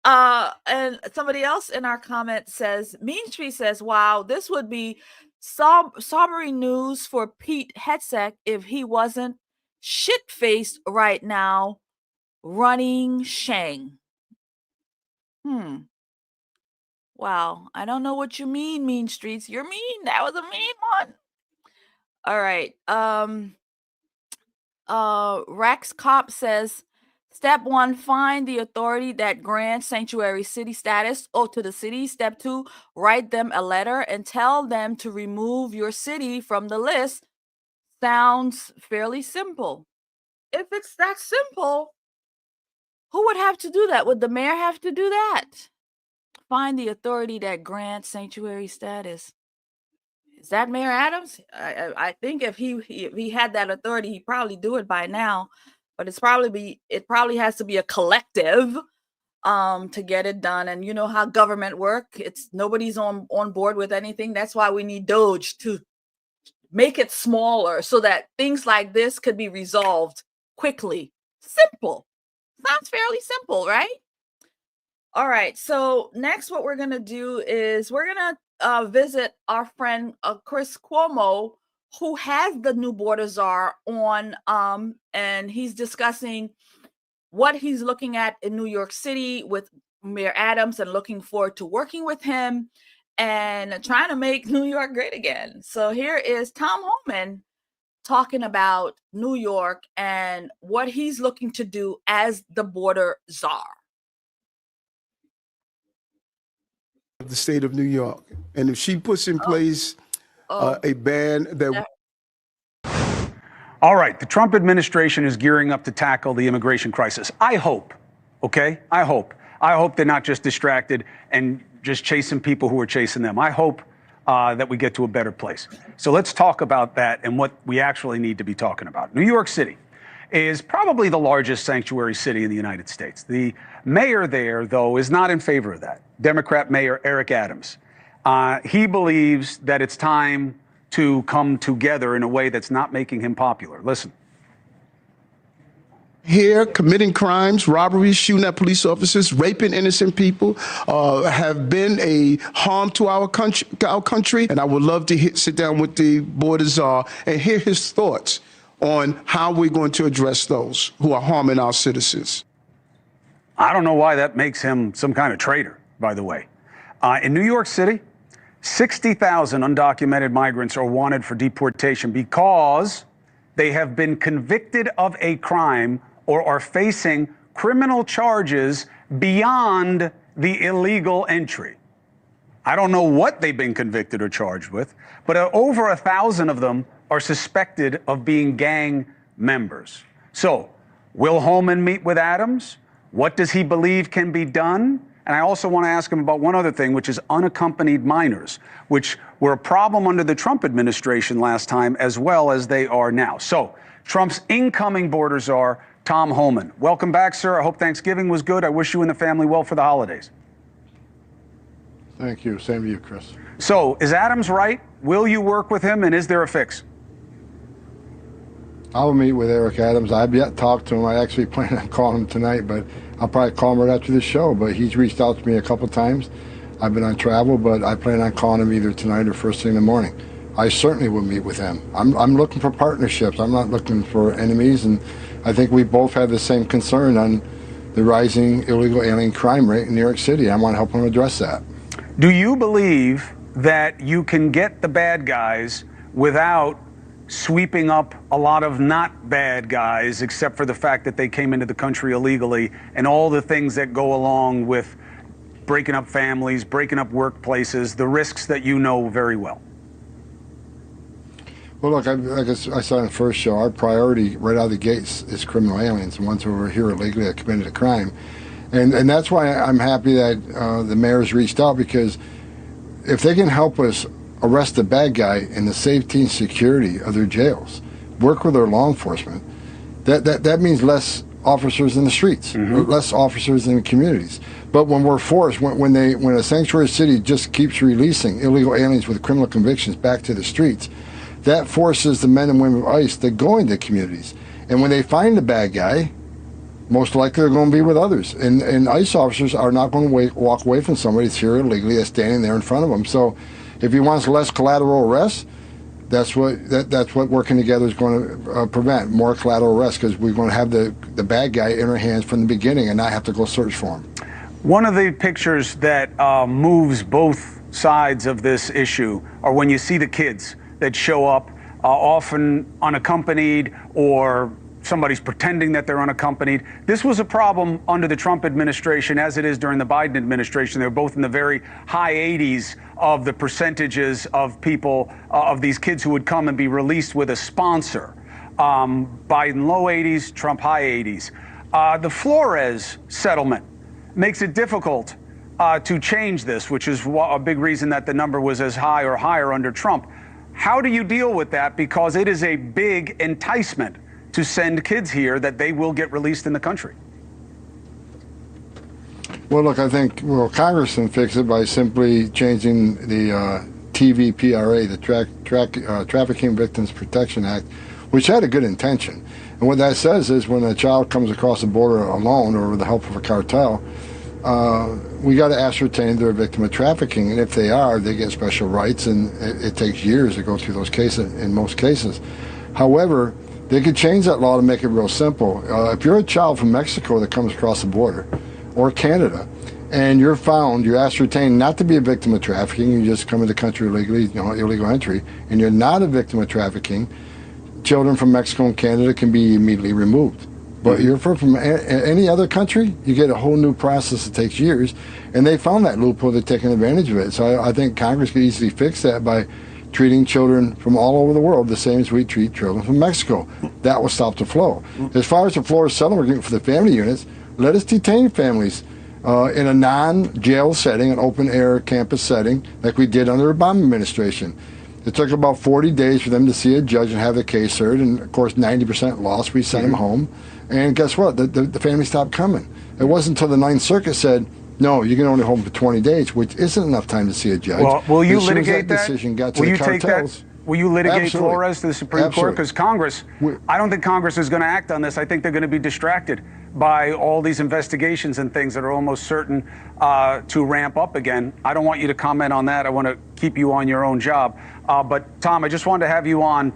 And somebody else in our comment says, Mean Street says, wow, this would be sobering news for Pete Hegseth if he wasn't shit-faced right now running Shang. Wow, I don't know what you mean, Mean Streets. You're mean. That was a mean one. All right. Rex Cop says, Step 1, find the authority that grants sanctuary city status to the city. Step 2, write them a letter and tell them to remove your city from the list. Sounds fairly simple. If it's that simple, who would have to do that? Would the mayor have to do that? Find the authority that grants sanctuary status. Is that Mayor Adams? I think if he had that authority, he'd probably do it by now. But it probably has to be a collective to get it done. And you know how government work, it's nobody's on board with anything. That's why we need Doge to make it smaller so that things like this could be resolved quickly. Simple. Sounds fairly simple, right? All right. So next, what we're going to do is we're going to visit our friend Chris Cuomo, who has the new border czar on, and he's discussing what he's looking at in New York City with Mayor Adams and looking forward to working with him and trying to make New York great again. So here is Tom Homan talking about New York and what he's looking to do as the border czar. The state of New York. And if she puts in place a ban that... All right, the Trump administration is gearing up to tackle the immigration crisis. I hope, okay? I hope they're not just distracted and just chasing people who are chasing them. I hope that we get to a better place. So let's talk about that and what we actually need to be talking about. New York City is probably the largest sanctuary city in the United States. The mayor there, though, is not in favor of that. Democrat Mayor Eric Adams. He believes that it's time to come together in a way that's not making him popular. Listen. Here, committing crimes, robberies, shooting at police officers, raping innocent people, have been a harm to our country. And I would love to sit down with the border czar and hear his thoughts on how we're going to address those who are harming our citizens. I don't know why that makes him some kind of traitor, by the way. In New York City, 60,000 undocumented migrants are wanted for deportation because they have been convicted of a crime or are facing criminal charges beyond the illegal entry. I don't know what they've been convicted or charged with, but over 1,000 of them are suspected of being gang members. So, will Homan meet with Adams? What does he believe can be done? And I also want to ask him about one other thing, which is unaccompanied minors, which were a problem under the Trump administration last time, as well as they are now. So, Trump's incoming border czar, Tom Homan. Welcome back, sir. I hope Thanksgiving was good. I wish you and the family well for the holidays. Thank you. Same to you, Chris. So, is Adams right? Will you work with him, and is there a fix? I will meet with Eric Adams. I've yet talked to him. I actually plan on calling him tonight, but I'll probably call him right after the show. But he's reached out to me a couple times. I've been on travel, but I plan on calling him either tonight or first thing in the morning. I certainly will meet with him. I'm looking for partnerships. I'm not looking for enemies, and I think we both have the same concern on the rising illegal alien crime rate in New York City. I want to help him address that. Do you believe that you can get the bad guys without sweeping up a lot of not bad guys, except for the fact that they came into the country illegally and all the things that go along with breaking up families, breaking up workplaces, the risks that you know very well? Well, look, like I said in the first show, our priority right out of the gates is criminal aliens, the ones who are here illegally that committed a crime. And that's why I'm happy that the mayor's reached out, because if they can help us arrest the bad guy and the safety and security of their jails, work with their law enforcement, that means less officers in the streets, less officers in the communities. But when we're forced, when a sanctuary city just keeps releasing illegal aliens with criminal convictions back to the streets, that forces the men and women of ICE to go into communities. And when they find the bad guy, most likely they're going to be with others. And ICE officers are not going to walk away from somebody that's here illegally, that's standing there in front of them. So if he wants less collateral arrests, that's what working together is going to prevent, more collateral arrests, because we're going to have the bad guy in our hands from the beginning and not have to go search for him. One of the pictures that moves both sides of this issue are when you see the kids that show up, often unaccompanied, or somebody's pretending that they're unaccompanied. This was a problem under the Trump administration, as it is during the Biden administration. They're both in the very high 80s of the percentages of people, of these kids who would come and be released with a sponsor. Biden low 80s, Trump high 80s. The Flores settlement makes it difficult to change this, which is a big reason that the number was as high or higher under Trump. How do you deal with that? Because it is a big enticement to send kids here that they will get released in the country. Well, look, I think Congress can fix it by simply changing the TVPRA, the Trafficking Victims Protection Act, which had a good intention. And what that says is when a child comes across the border alone or with the help of a cartel, we got to ascertain they're a victim of trafficking, and if they are, they get special rights, and it takes years to go through those cases in most cases. However, they could change that law to make it real simple. If you're a child from Mexico that comes across the border, or Canada, and you're ascertained not to be a victim of trafficking, you just come into the country illegally, illegal entry, and you're not a victim of trafficking, children from Mexico and Canada can be immediately removed. But you're from any other country, you get a whole new process that takes years, and they found that loophole, they're taking advantage of it. So I think Congress could easily fix that by treating children from all over the world the same as we treat children from Mexico. That will stop the flow. As far as the Florida settlement agreement for the family units, let us detain families in a non-jail setting, an open-air campus setting, like we did under the Obama administration. It took about 40 days for them to see a judge and have the case heard, and of course 90% lost. We sent them home, and guess what? The family stopped coming. It wasn't until the Ninth Circuit said, no, you can only hold them for 20 days, which isn't enough time to see a judge. Well, will you as soon litigate as that decision got to will the you cartels, take that? Will you litigate Absolutely. Flores to the Supreme Court? Absolutely. Because Congress, I don't think Congress is going to act on this. I think they're going to be distracted by all these investigations and things that are almost certain to ramp up again. I don't want you to comment on that. I want to keep you on your own job. But Tom, I just wanted to have you on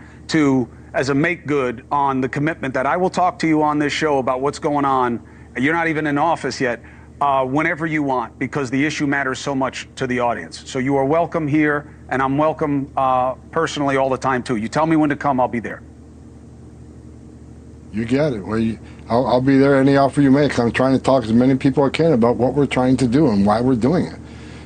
as a make good on the commitment that I will talk to you on this show about what's going on. You're not even in office yet. Whenever you want, because the issue matters so much to the audience. So you are welcome here, and I'm welcome personally all the time too. You tell me when to come, I'll be there. You got it. Well, I'll be there any offer you make. I'm trying to talk to as many people as I can about what we're trying to do and why we're doing it.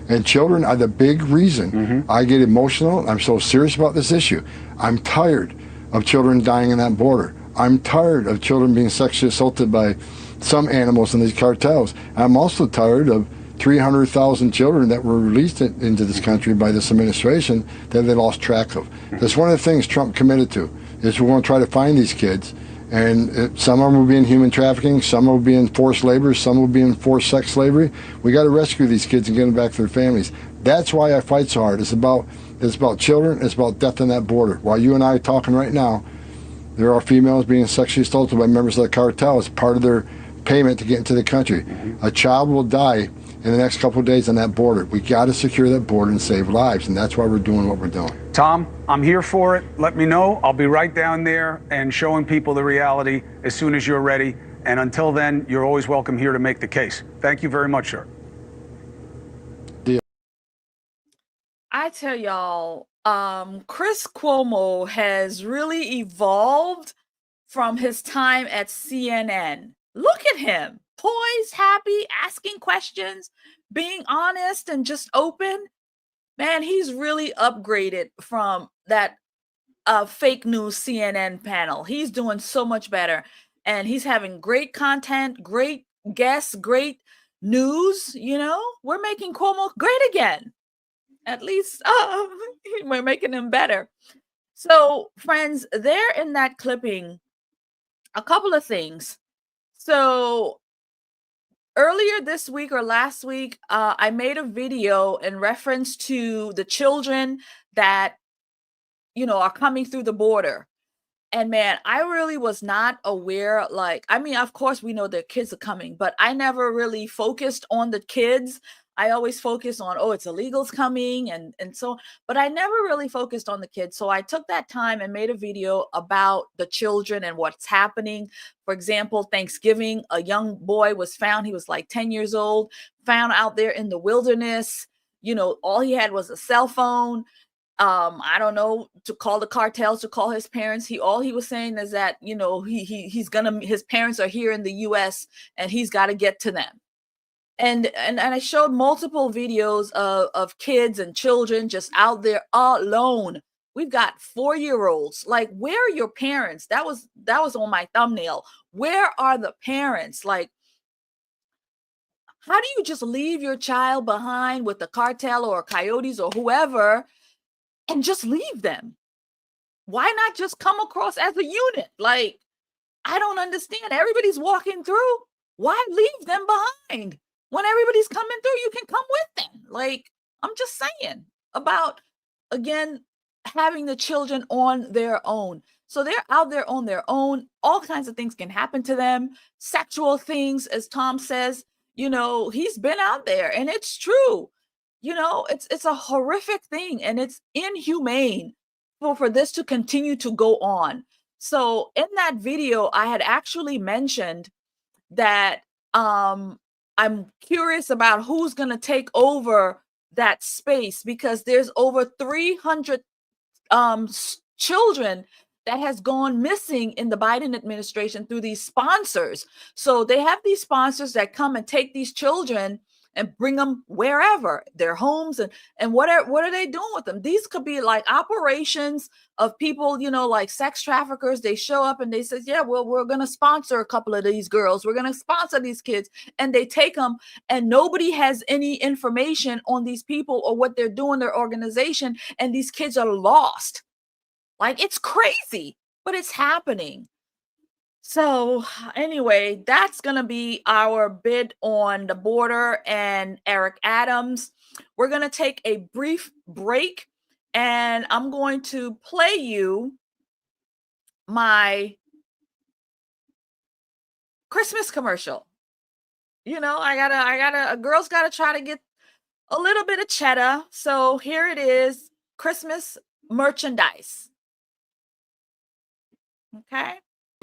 And children are the big reason I get emotional. I'm so serious about this issue. I'm tired of children dying in that border. I'm tired of children being sexually assaulted by some animals in these cartels. I'm also tired of 300,000 children that were released into this country by this administration that they lost track of. That's one of the things Trump committed to, is we're going to try to find these kids. And some of them will be in human trafficking, some will be in forced labor, some will be in forced sex slavery. We got to rescue these kids and get them back to their families. That's why I fight so hard. It's about children, it's about death on that border. While you and I are talking right now, there are females being sexually assaulted by members of the cartel as part of their payment to get into the country. A child will die in the next couple of days on that border. We got to secure that border and save lives, and that's why we're doing what we're doing. Tom, I'm here for it. Let me know. I'll be right down there and showing people the reality as soon as you're ready. And until then, you're always welcome here to make the case. Thank you very much, sir. I tell y'all, Chris Cuomo has really evolved from his time at CNN. Look at him, poised, happy, asking questions, being honest and just open. Man, he's really upgraded from that fake news CNN panel. He's doing so much better, and he's having great content, great guests, great news. We're making Cuomo great again. At least we're making him better. So, friends, there in that clipping, a couple of things. So earlier this week or last week, I made a video in reference to the children that, are coming through the border. And man, I really was not aware, of course we know that kids are coming, but I never really focused on the kids. I always focus on, it's illegals coming and so, but I never really focused on the kids. So I took that time and made a video about the children and what's happening. For example, Thanksgiving, a young boy was found. He was like 10 years old, found out there in the wilderness. All he had was a cell phone. I don't know, to call the cartels, to call his parents. All he was saying is that, his parents are here in the US and he's got to get to them. And I showed multiple videos of kids and children just out there alone. We've got 4-year-olds. Like, where are your parents? That was on my thumbnail. Where are the parents? Like, how do you just leave your child behind with the cartel or coyotes or whoever and just leave them? Why not just come across as a unit? Like, I don't understand. Everybody's walking through. Why leave them behind? when everybody's coming through, you can come with them. Like, I'm just saying about, again, having the children on their own. So they're out there on their own. All kinds of things can happen to them. Sexual things, as Tom says, he's been out there, and it's true. It's a horrific thing, and it's inhumane for this to continue to go on. So in that video, I had actually mentioned that I'm curious about who's going to take over that space, because there's over 300 children that has gone missing in the Biden administration through these sponsors. So they have these sponsors that come and take these children and bring them wherever, their homes, and what are they doing with them? These could be like operations of people, like sex traffickers. They show up and they say, yeah, well, we're going to sponsor a couple of these girls. We're going to sponsor these kids. And they take them, and nobody has any information on these people or what they're doing, their organization. And these kids are lost. Like, it's crazy, but it's happening. So anyway, that's going to be our bid on the border and Eric Adams. We're going to take a brief break, and I'm going to play you my Christmas commercial. A girl's got to try to get a little bit of cheddar. So here it is, Christmas merchandise. Okay.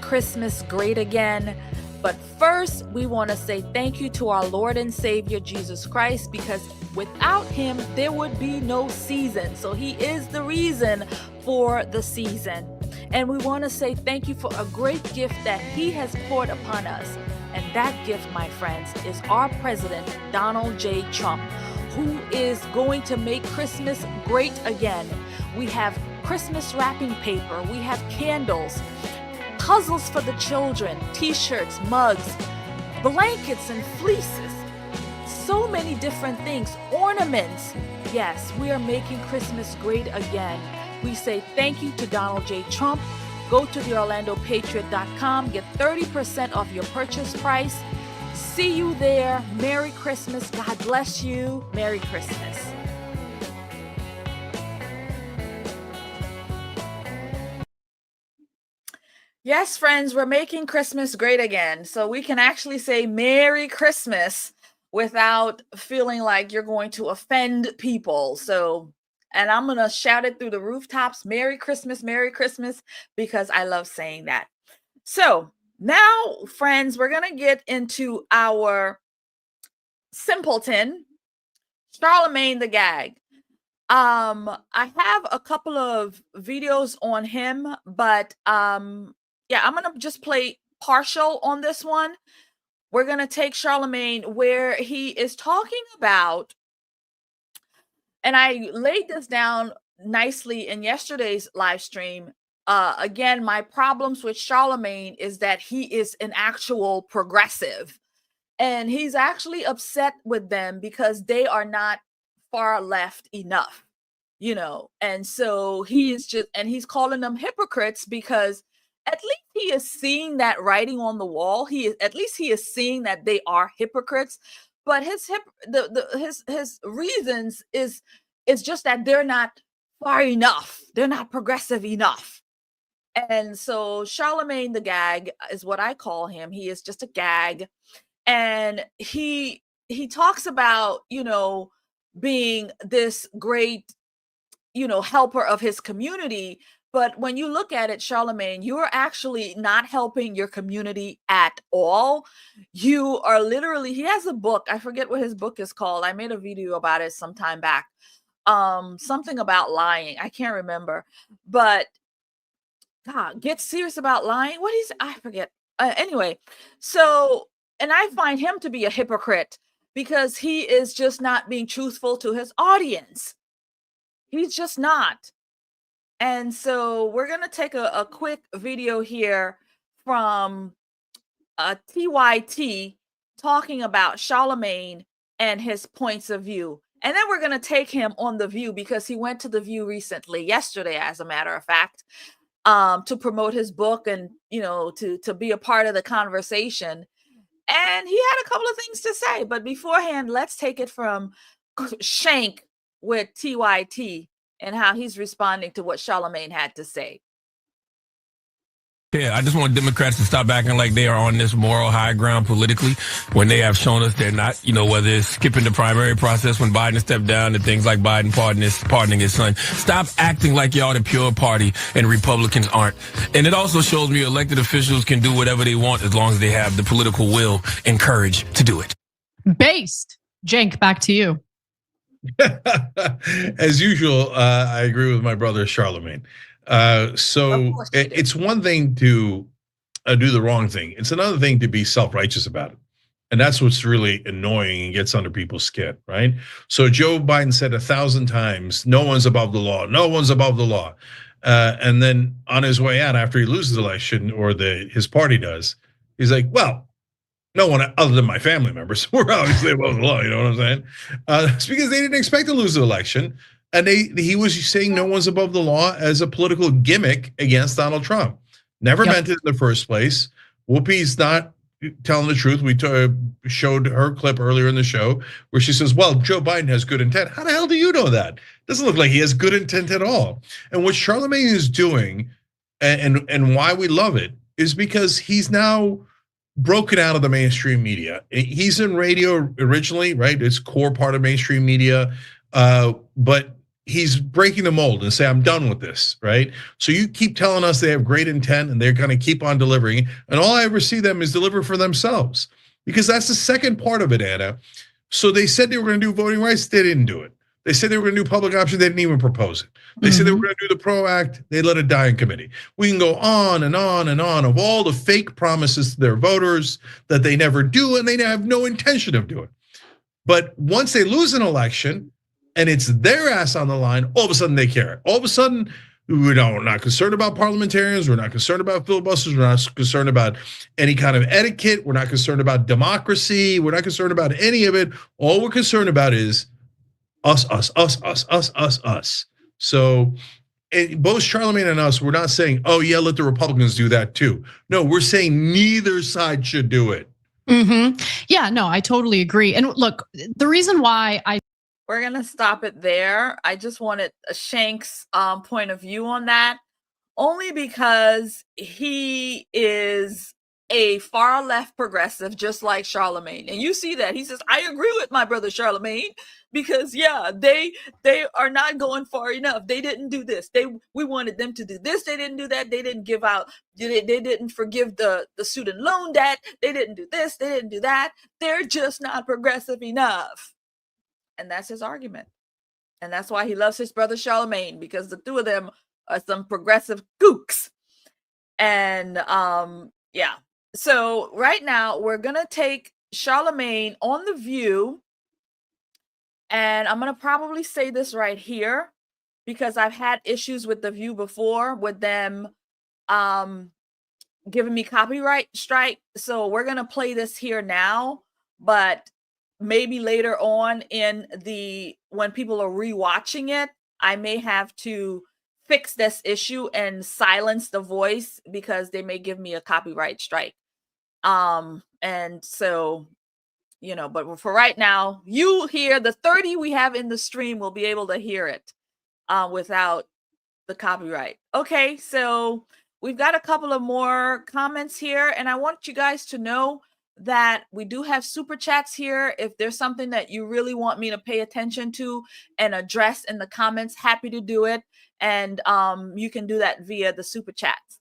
Christmas great again. But first, we want to say thank you to our Lord and Savior Jesus Christ, because without him, there would be no season. So he is the reason for the season. And we want to say thank you for a great gift that he has poured upon us. And that gift, my friends, is our president, Donald J. Trump, who is going to make Christmas great again. We have Christmas wrapping paper. We have candles, puzzles for the children, t-shirts, mugs, blankets and fleeces, so many different things, ornaments. Yes, we are making Christmas great again. We say thank you to Donald J. Trump. Go to theorlandopatriot.com, get 30% off your purchase price. See you there. Merry Christmas. God bless you. Merry Christmas. Yes, friends, we're making Christmas great again. So we can actually say Merry Christmas without feeling like you're going to offend people. So, and I'm going to shout it through the rooftops, Merry Christmas, because I love saying that. So now, friends, we're going to get into our Simpleton, Charlamagne the Gag. I have a couple of videos on him, but yeah, I'm going to just play partial on this one. We're going to take Charlamagne where he is talking about, and I laid this down nicely in yesterday's live stream. Again, my problems with Charlamagne is that he is an actual progressive, and he's actually upset with them because they are not far left enough, and so he is just, and he's calling them hypocrites because at least he is seeing that writing on the wall. At least he is seeing that they are hypocrites, but his reasons is just that they're not far enough. They're not progressive enough. And so Charlamagne the Gag is what I call him. He is just a gag. And he talks about, being this great, helper of his community. But when you look at it, Charlamagne, you are actually not helping your community at all. You are literally, he has a book. I forget what his book is called. I made a video about it some time back. Something about lying. I can't remember. But God, get serious about lying. I forget. Anyway, so, and I find him to be a hypocrite because he is just not being truthful to his audience. He's just not. And so we're going to take a quick video here from TYT talking about Charlamagne and his points of view. And then we're going to take him on The View because he went to The View recently, yesterday, as a matter of fact, to promote his book and, to be a part of the conversation. And he had a couple of things to say. But beforehand, let's take it from Shank with TYT and how he's responding to what Charlamagne had to say. Yeah, I just want Democrats to stop acting like they are on this moral high ground politically when they have shown us they're not, whether it's skipping the primary process when Biden stepped down and things like Biden pardoning his son. Stop acting like y'all the pure party and Republicans aren't. And it also shows me elected officials can do whatever they want as long as they have the political will and courage to do it. Based. Cenk, back to you. As usual, I agree with my brother Charlamagne. So it's one thing to do the wrong thing. It's another thing to be self-righteous about it. And that's what's really annoying and gets under people's skin, right? So Joe Biden said 1,000 times, no one's above the law, no one's above the law. And then on his way out after he loses the election, or his party does, he's like, well, no one other than my family members, we're obviously above the law, you know what I'm saying? It's because they didn't expect to lose the election. And he was saying no one's above the law as a political gimmick against Donald Trump. Never meant it in the first place. Whoopi's not telling the truth. We showed her clip earlier in the show where she says, well, Joe Biden has good intent. How the hell do you know that? Doesn't look like he has good intent at all. And what Charlamagne is doing, and why we love it, is because he's now broken out of the mainstream media. He's in radio originally, right? It's core part of mainstream media, but he's breaking the mold and say, I'm done with this, right? So you keep telling us they have great intent and they're gonna keep on delivering, and all I ever see them is deliver for themselves. Because that's the second part of it, Anna. So they said they were gonna do voting rights, they didn't do it. They said they were gonna do public option, they didn't even propose it. They said they were gonna do the PRO Act, they let it die in committee. We can go on and on and on of all the fake promises to their voters that they never do and they have no intention of doing. But once they lose an election, and it's their ass on the line, all of a sudden they care. All of a sudden, we're not concerned about parliamentarians, we're not concerned about filibusters, we're not concerned about any kind of etiquette, we're not concerned about democracy, we're not concerned about any of it. All we're concerned about is us. So both Charlamagne and us, we're not saying, oh yeah, let the Republicans do that too. No, we're saying neither side should do it. Yeah, no, I totally agree. And look, the reason why we're gonna stop it there. I just wanted Shank's point of view on that, only because he is a far left progressive, just like Charlamagne. And you see that he says, I agree with my brother Charlamagne, because yeah, they are not going far enough. They didn't do this. We wanted them to do this. They didn't do that. They didn't give out. They didn't forgive the student loan debt. They didn't do this. They didn't do that. They're just not progressive enough. And that's his argument. And that's why he loves his brother Charlamagne, because the two of them are some progressive kooks. And yeah. So right now we're gonna take Charlamagne on The View. And I'm gonna probably say this right here, because I've had issues with The View before with them giving me copyright strike. So we're gonna play this here now, but maybe later on when people are rewatching it, I may have to fix this issue and silence the voice because they may give me a copyright strike. And so, but for right now, you hear the 30 we have in the stream will be able to hear it without the copyright. Okay, so we've got a couple of more comments here, and I want you guys to know that we do have super chats here. If there's something that you really want me to pay attention to and address in the comments, happy to do it. And you can do that via the super chats.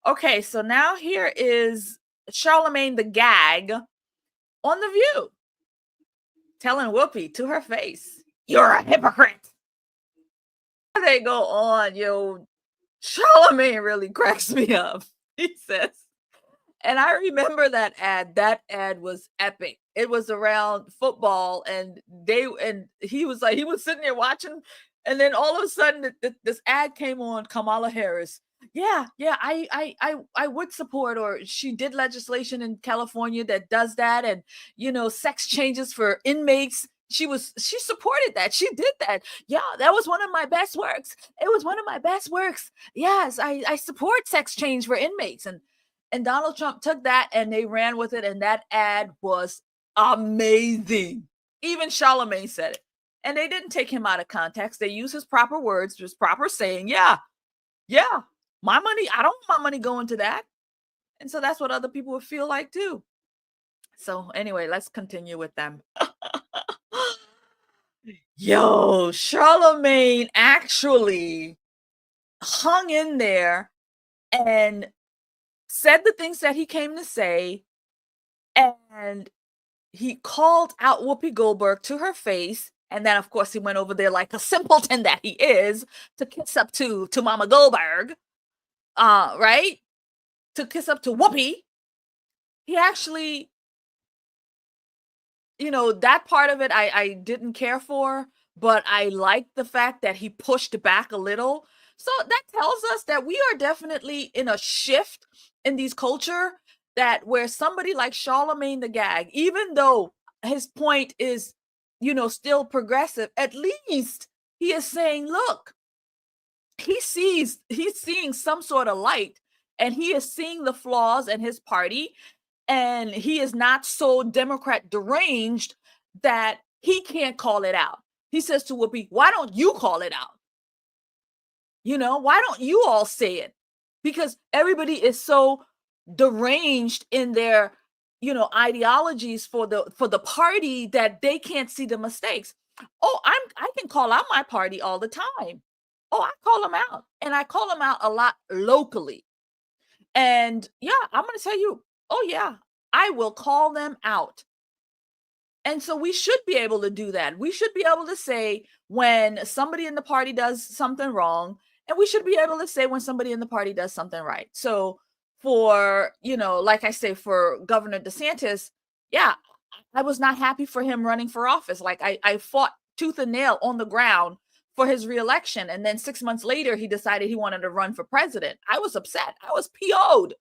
Okay, so now here is Charlamagne the gag on The View, telling Whoopi to her face, you're a hypocrite. They go on, Charlamagne really cracks me up. He says, and I remember that ad. That ad was epic. It was around football, and he was sitting there watching, and then all of a sudden this ad came on. Kamala Harris. Yeah, I would support, or she did legislation in California that does that, and sex changes for inmates. She supported that. She did that. Yeah, that was one of my best works. It was one of my best works. Yes, I support sex change for inmates. And And Donald Trump took that and they ran with it. And that ad was amazing. Even Charlamagne said it. And they didn't take him out of context. They used his proper words, his proper saying, yeah, my money, I don't want my money going to that. And so that's what other people would feel like too. So anyway, let's continue with them. Yo, Charlamagne actually hung in there and said the things that he came to say. And he called out Whoopi Goldberg to her face. And then, of course, he went over there like a simpleton that he is to kiss up to Mama Goldberg, right? To kiss up to Whoopi. He actually, that part of it I didn't care for, but I liked the fact that he pushed back a little. So that tells us that we are definitely in a shift in these culture that where somebody like Charlamagne the Gag, even though his point is, still progressive, at least he is saying, look, he's seeing some sort of light and he is seeing the flaws in his party. And he is not so Democrat deranged that he can't call it out. He says to Whoopi, why don't you call it out? Why don't you all say it? Because everybody is so deranged in their, ideologies for the party that they can't see the mistakes. Oh, I can call out my party all the time. Oh, I call them out. And I call them out a lot locally. And yeah, I'm going to tell you, oh yeah, I will call them out. And so we should be able to do that. We should be able to say when somebody in the party does something wrong, and we should be able to say when somebody in the party does something right. So for, like I say, for Governor DeSantis, yeah, I was not happy for him running for office. Like I fought tooth and nail on the ground for his reelection. And then 6 months later, he decided he wanted to run for president. I was upset. I was PO'd,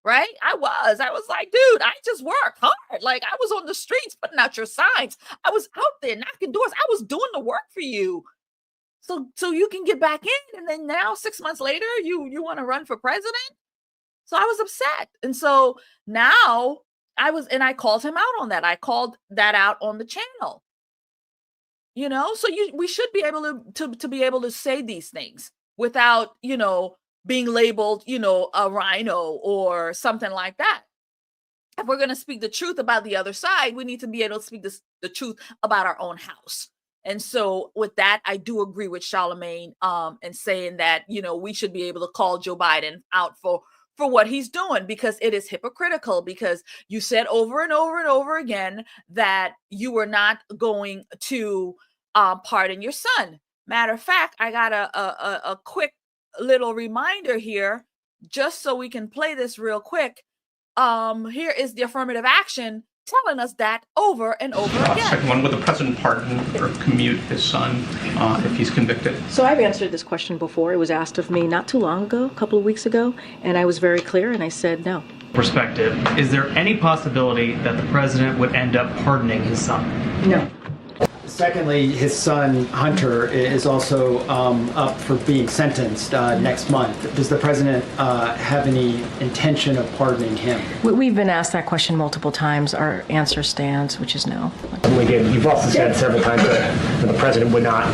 right? I was like, dude, I just worked hard. Like I was on the streets putting out your signs. I was out there knocking doors. I was doing the work for you. So you can get back in. And then now 6 months later, you want to run for president? So I was upset. And so now I called him out on that. I called that out on the channel. So we should be able to be able to say these things without, being labeled, a rhino or something like that. If we're going to speak the truth about the other side, we need to be able to speak the truth about our own house. And so with that, I do agree with Charlamagne and saying that, we should be able to call Joe Biden out for what he's doing, because it is hypocritical, because you said over and over and over again that you were not going to pardon your son. Matter of fact, I got a quick little reminder here, just so we can play this real quick. Here is the affirmative action telling us that over and over again. Second one, would the president pardon or commute his son if he's convicted? So I've answered this question before. It was asked of me not too long ago, a couple of weeks ago, and I was very clear, and I said no. Perspective, is there any possibility that the president would end up pardoning his son? No. Secondly, his son, Hunter, is also up for being sentenced next month. Does the president have any intention of pardoning him? We've been asked that question multiple times. Our answer stands, which is no. Again, you've also said several times that the president would not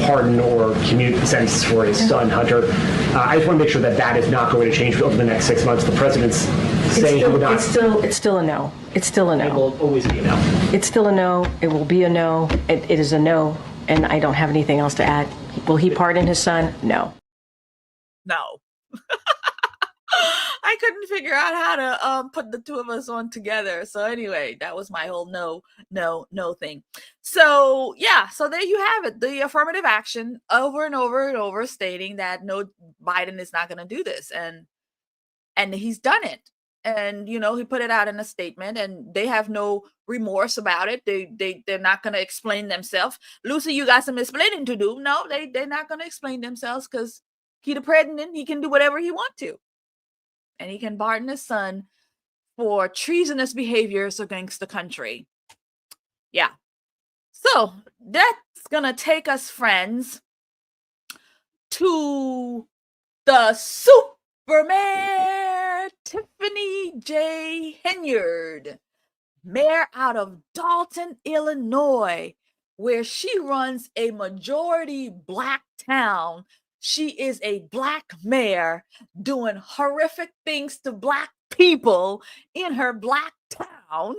pardon or commute the sentences for his son, Hunter. I just want to make sure that that is not going to change over the next 6 months. The president's saying he would not. It's still a no. It's still a no. It will always be a no. It's still a no. It will be a no. It is a no, and I don't have anything else to add. Will he pardon his son? No. No. I couldn't figure out how to put the two of us on together. So anyway, that was my whole no thing. So yeah, so there you have it. The affirmative action over and over and over stating that no, Biden is not going to do this. And he's done it. And, he put it out in a statement, and they have no remorse about it. They're not going to explain themselves. Lucy, you got some explaining to do. No, they're not going to explain themselves, because he the president, he can do whatever he wants to. And he can pardon his son for treasonous behaviors against the country. Yeah. So that's going to take us, friends, to the Superman Mayor Tiffany J. Henyard, mayor out of Dalton, Illinois, where she runs a majority Black town. She is a Black mayor doing horrific things to Black people in her Black town.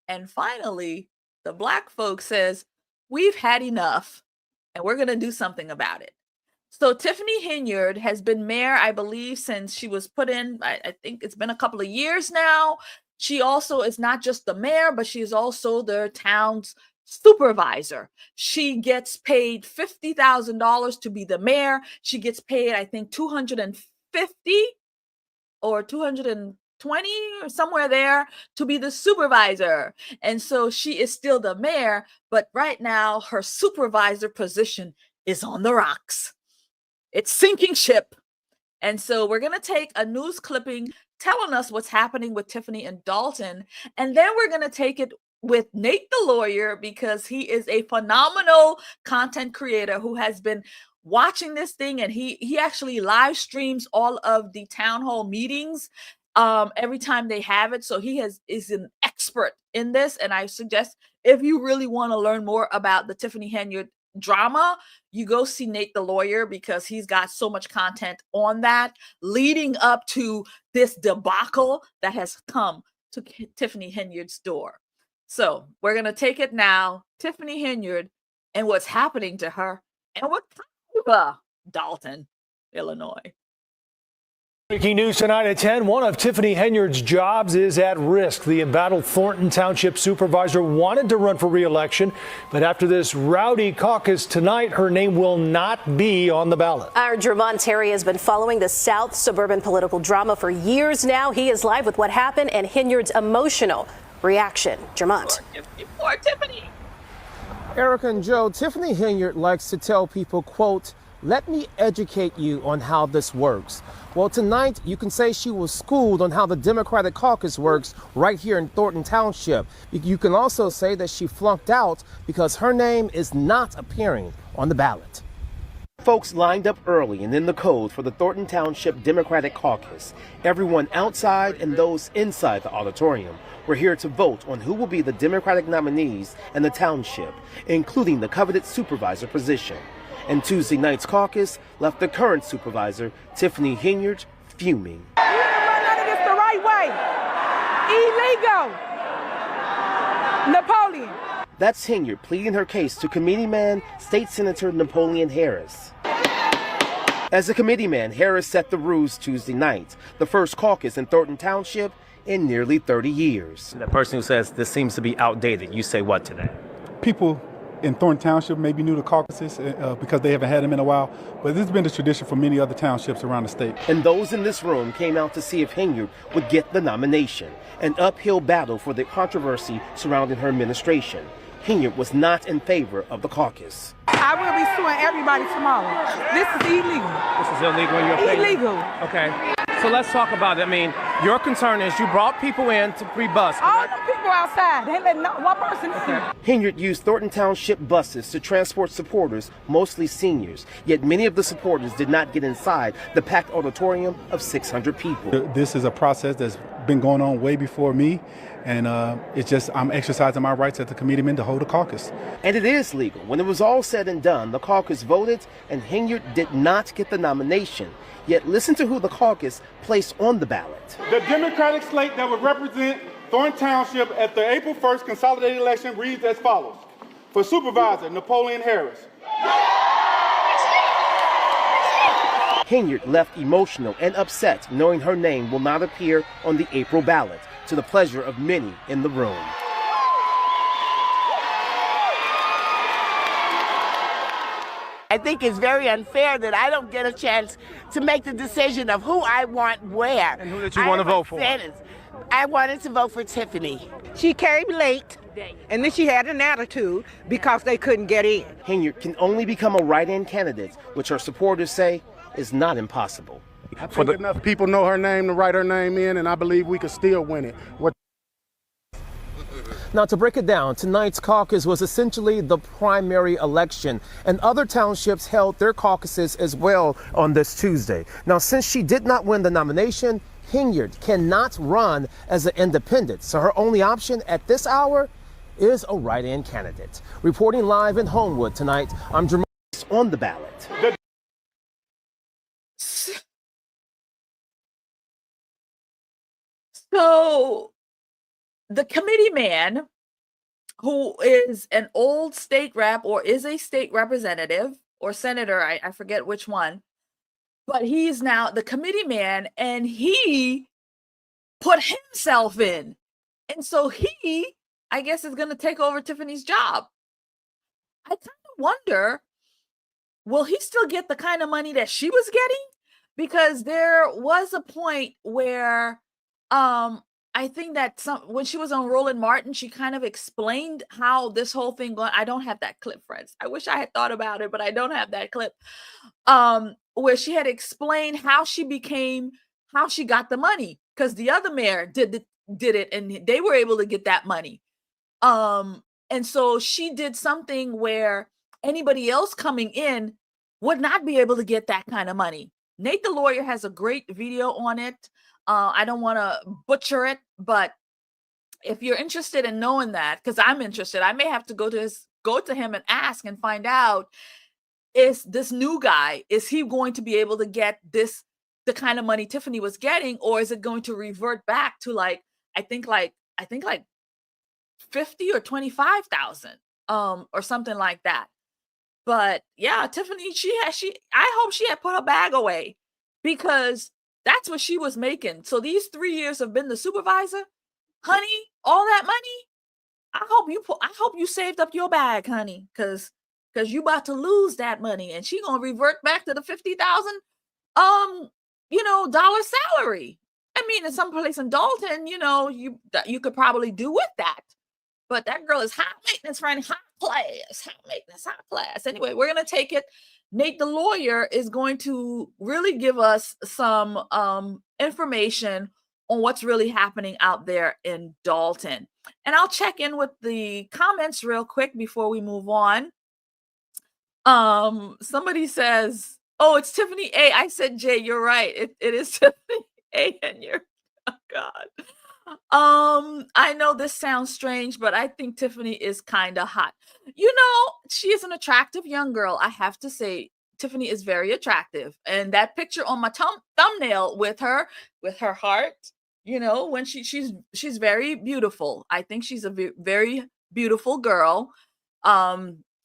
And finally, the Black folk says, we've had enough and we're going to do something about it. So Tiffany Henyard has been mayor, I believe, since she was put in. I think it's been a couple of years now. She also is not just the mayor, but she is also their town's supervisor. She gets paid $50,000 to be the mayor. She gets paid, I think, $250 or $220 or somewhere there to be the supervisor. And so she is still the mayor, but right now her supervisor position is on the rocks. It's sinking ship. And so we're going to take a news clipping telling us what's happening with Tiffany and Dalton. And then we're going to take it with Nate the lawyer, because he is a phenomenal content creator who has been watching this thing, and he actually live streams all of the town hall meetings every time they have it. So he is an expert in this. And I suggest, if you really want to learn more about the Tiffany Henyard drama, you go see Nate the lawyer, because he's got so much content on that leading up to this debacle that has come to Tiffany Henyard's door. So we're going to take it now. Tiffany Henyard and what's happening to her, and what kind of Dalton, Illinois. Breaking news tonight at 10. One of Tiffany Henyard's jobs is at risk. The embattled Thornton Township supervisor wanted to run for re-election, but after this rowdy caucus tonight, her name will not be on the ballot. Our Jermont Terry has been following the South suburban political drama for years now. He is live with what happened and Henyard's emotional reaction. Jermont. Poor Tiffany. Erica and Joe, Tiffany Henyard likes to tell people, quote, "Let me educate you on how this works." Well, tonight you can say she was schooled on how the Democratic caucus works right here in Thornton Township. You can also say that she flunked out because her name is not appearing on the ballot. Folks lined up early and in the cold for the Thornton Township Democratic caucus. Everyone outside and those inside the auditorium were here to vote on who will be the Democratic nominees in the township, including the coveted supervisor position. And Tuesday night's caucus left the current supervisor, Tiffany Henyard, fuming. You didn't run none of this the right way. Illegal. Napoleon. That's Henyard pleading her case to committeeman State Senator Napoleon Harris. As a committeeman, Harris set the rules Tuesday night, the first caucus in Thornton Township in nearly 30 years. The person who says this seems to be outdated, you say what to that? People in Thornton Township may be new to caucuses because they haven't had them in a while, but this has been the tradition for many other townships around the state. And those in this room came out to see if Henyard would get the nomination, an uphill battle for the controversy surrounding her administration. Henyard was not in favor of the caucus. I will be suing everybody tomorrow. This is illegal. This is illegal in your opinion? Illegal. Okay. So let's talk about it. I mean, your concern is you brought people in to pre-bus. All the people outside. They let one person in. Henyard used Thornton Township buses to transport supporters, mostly seniors. Yet many of the supporters did not get inside the packed auditorium of 600 people. This is a process that's been going on way before me. And it's just, I'm exercising my rights as the committeeman to hold a caucus. And it is legal. When it was all said and done, the caucus voted and Henyard did not get the nomination. Yet listen to who the caucus placed on the ballot. The Democratic slate that would represent Thornton Township at the April 1st consolidated election reads as follows. For Supervisor, Napoleon Harris. Henyard left emotional and upset knowing her name will not appear on the April ballot, to the pleasure of many in the room. I think it's very unfair that I don't get a chance to make the decision of who I want where. And who did you want to vote for? I wanted to vote for Tiffany. She came late, and then she had an attitude because they couldn't get in. Henyard can only become a write-in candidate, which her supporters say is not impossible. I think enough people know her name to write her name in, and I believe we could still win it. Now, to break it down, tonight's caucus was essentially the primary election, and other townships held their caucuses as well on this Tuesday. Now, since she did not win the nomination, Henyard cannot run as an independent, so her only option at this hour is a write-in candidate. Reporting live in Homewood tonight, I'm Jermaine on the ballot. So the committeeman, who is an old state rep or is a state representative or senator, I forget which one, but he's now the committeeman, and he put himself in. And so he, I guess, is going to take over Tiffany's job. I kind of wonder, will he still get the kind of money that she was getting? Because there was a point where I think that when she was on Roland Martin, she kind of explained how this whole thing going. I don't have that clip, friends. I wish I had thought about it, but I don't have that clip. Where she had explained how she got the money, because the other mayor did it and they were able to get that money. And so she did something where anybody else coming in would not be able to get that kind of money. Nate the lawyer has a great video on it. I don't want to butcher it, but if you're interested in knowing that, because I'm interested, I may have to go to him and ask and find out, is this new guy, is he going to be able to get the kind of money Tiffany was getting, or is it going to revert back to I think like 50 or 25,000 or something like that. But yeah, Tiffany, I hope she had put her bag away, because that's what she was making. So these 3 years of being the supervisor, honey, all that money, I hope you saved up your bag, honey, because you about to lose that money, and she gonna revert back to the $50,000 dollar salary. I mean, in some place in Dalton, you could probably do with that. But that girl is high maintenance, friend, high class. Anyway, we're gonna take it. Nate the lawyer is going to really give us some information on what's really happening out there in Dalton. And I'll check in with the comments real quick before we move on. Somebody says, oh, it's Tiffany A. I said J. You're right. It is Tiffany A. And you're, oh God. I know this sounds strange, but I think Tiffany is kind of hot. She is an attractive young girl. I have to say, Tiffany is very attractive. And that picture on my thumbnail with her heart, when she's very beautiful. I think she's a very beautiful girl.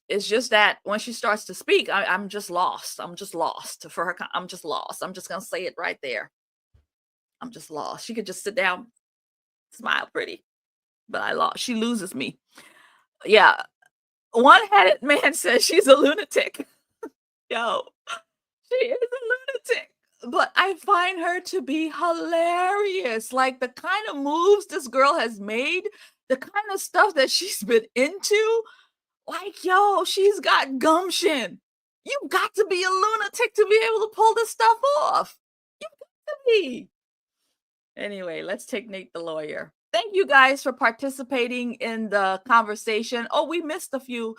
It's just that when she starts to speak, I'm just lost. I'm just lost for her. I'm just lost. I'm just going to say it right there. I'm just lost. She could just sit down, smile pretty, but I lost. She loses me. Yeah. One-headed man says she's a lunatic. Yo, she is a lunatic, but I find her to be hilarious. Like the kind of moves this girl has made, the kind of stuff that she's been into. Like, yo, she's got gumption. You've got to be a lunatic to be able to pull this stuff off. You've got to be. Anyway, let's take Nate the lawyer. Thank you guys for participating in the conversation. Oh, we missed a few.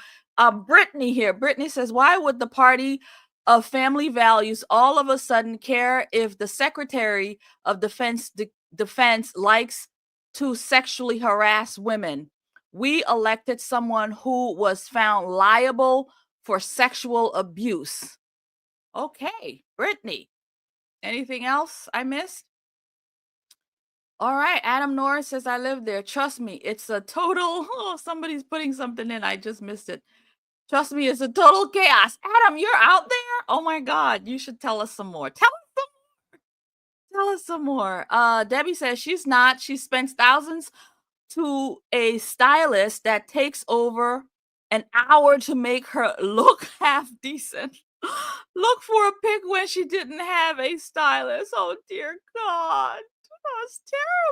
Brittany here. Brittany says, why would the party of family values all of a sudden care if the Secretary of Defense likes to sexually harass women? We elected someone who was found liable for sexual abuse. Okay, Brittany. Anything else I missed? All right, Adam Norris says, I live there. Trust me, it's a total, somebody's putting something in. I just missed it. Trust me, it's a total chaos. Adam, you're out there? Oh my God, you should tell us some more. Tell us some more. Debbie says she's not. She spends thousands to a stylist that takes over an hour to make her look half decent. Look for a pic when she didn't have a stylist. Oh dear God. Oh, it's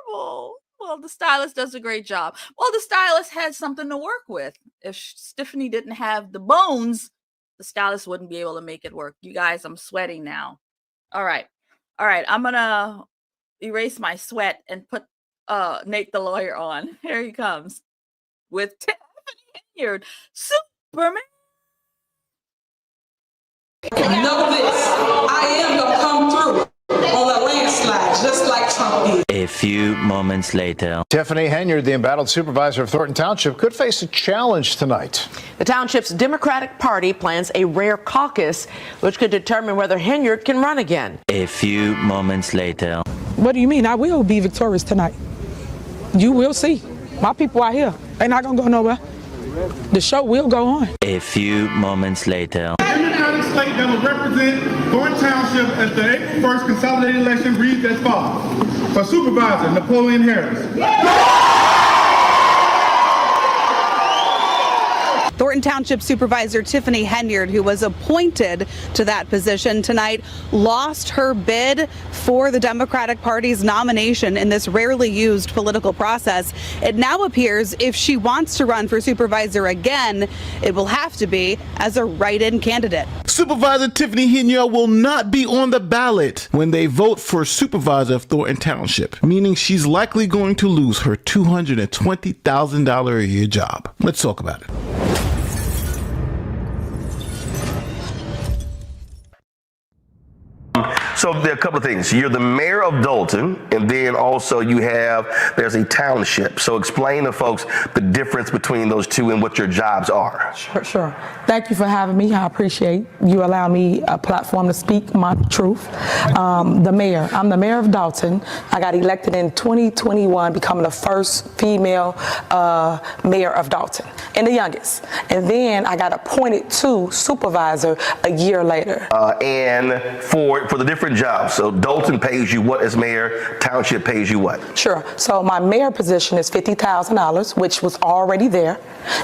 terrible. Well, the stylist does a great job. Well, the stylist had something to work with. If Tiffany didn't have the bones, the stylist wouldn't be able to make it work. You guys, I'm sweating now. All right. I'm going to erase my sweat and put Nate the lawyer on. Here he comes. with Tiffany Henyard, Superman. Know this, I am gonna come through on a landslide, just like Trump did. A few moments later. Tiffany Henyard, the embattled supervisor of Thornton Township, could face a challenge tonight. The township's Democratic Party plans a rare caucus, which could determine whether Henyard can run again. A few moments later. What do you mean? I will be victorious tonight. You will see. My people are here. They're not gonna go nowhere. The show will go on. A few moments later. The Democratic slate that will represent Thornton Township at the April 1st consolidated election reads as follows. For Supervisor, Napoleon Harris. Thornton Township Supervisor Tiffany Henyard, who was appointed to that position tonight, lost her bid for the Democratic Party's nomination in this rarely used political process. It now appears if she wants to run for supervisor again, it will have to be as a write-in candidate. Supervisor Tiffany Henyard will not be on the ballot when they vote for supervisor of Thornton Township, meaning she's likely going to lose her $220,000 a year job. Let's talk about it. So there are a couple of things. You're the mayor of Dalton, and then also there's a township. So explain to folks the difference between those two and what your jobs are. Sure. Thank you for having me. I appreciate you allowing me a platform to speak my truth. I'm the mayor of Dalton. I got elected in 2021, becoming the first female mayor of Dalton and the youngest. And then I got appointed to supervisor a year later. And for the different jobs, so Dalton pays you what as mayor, township pays you what? Sure. So my mayor position is $50,000, which was already there,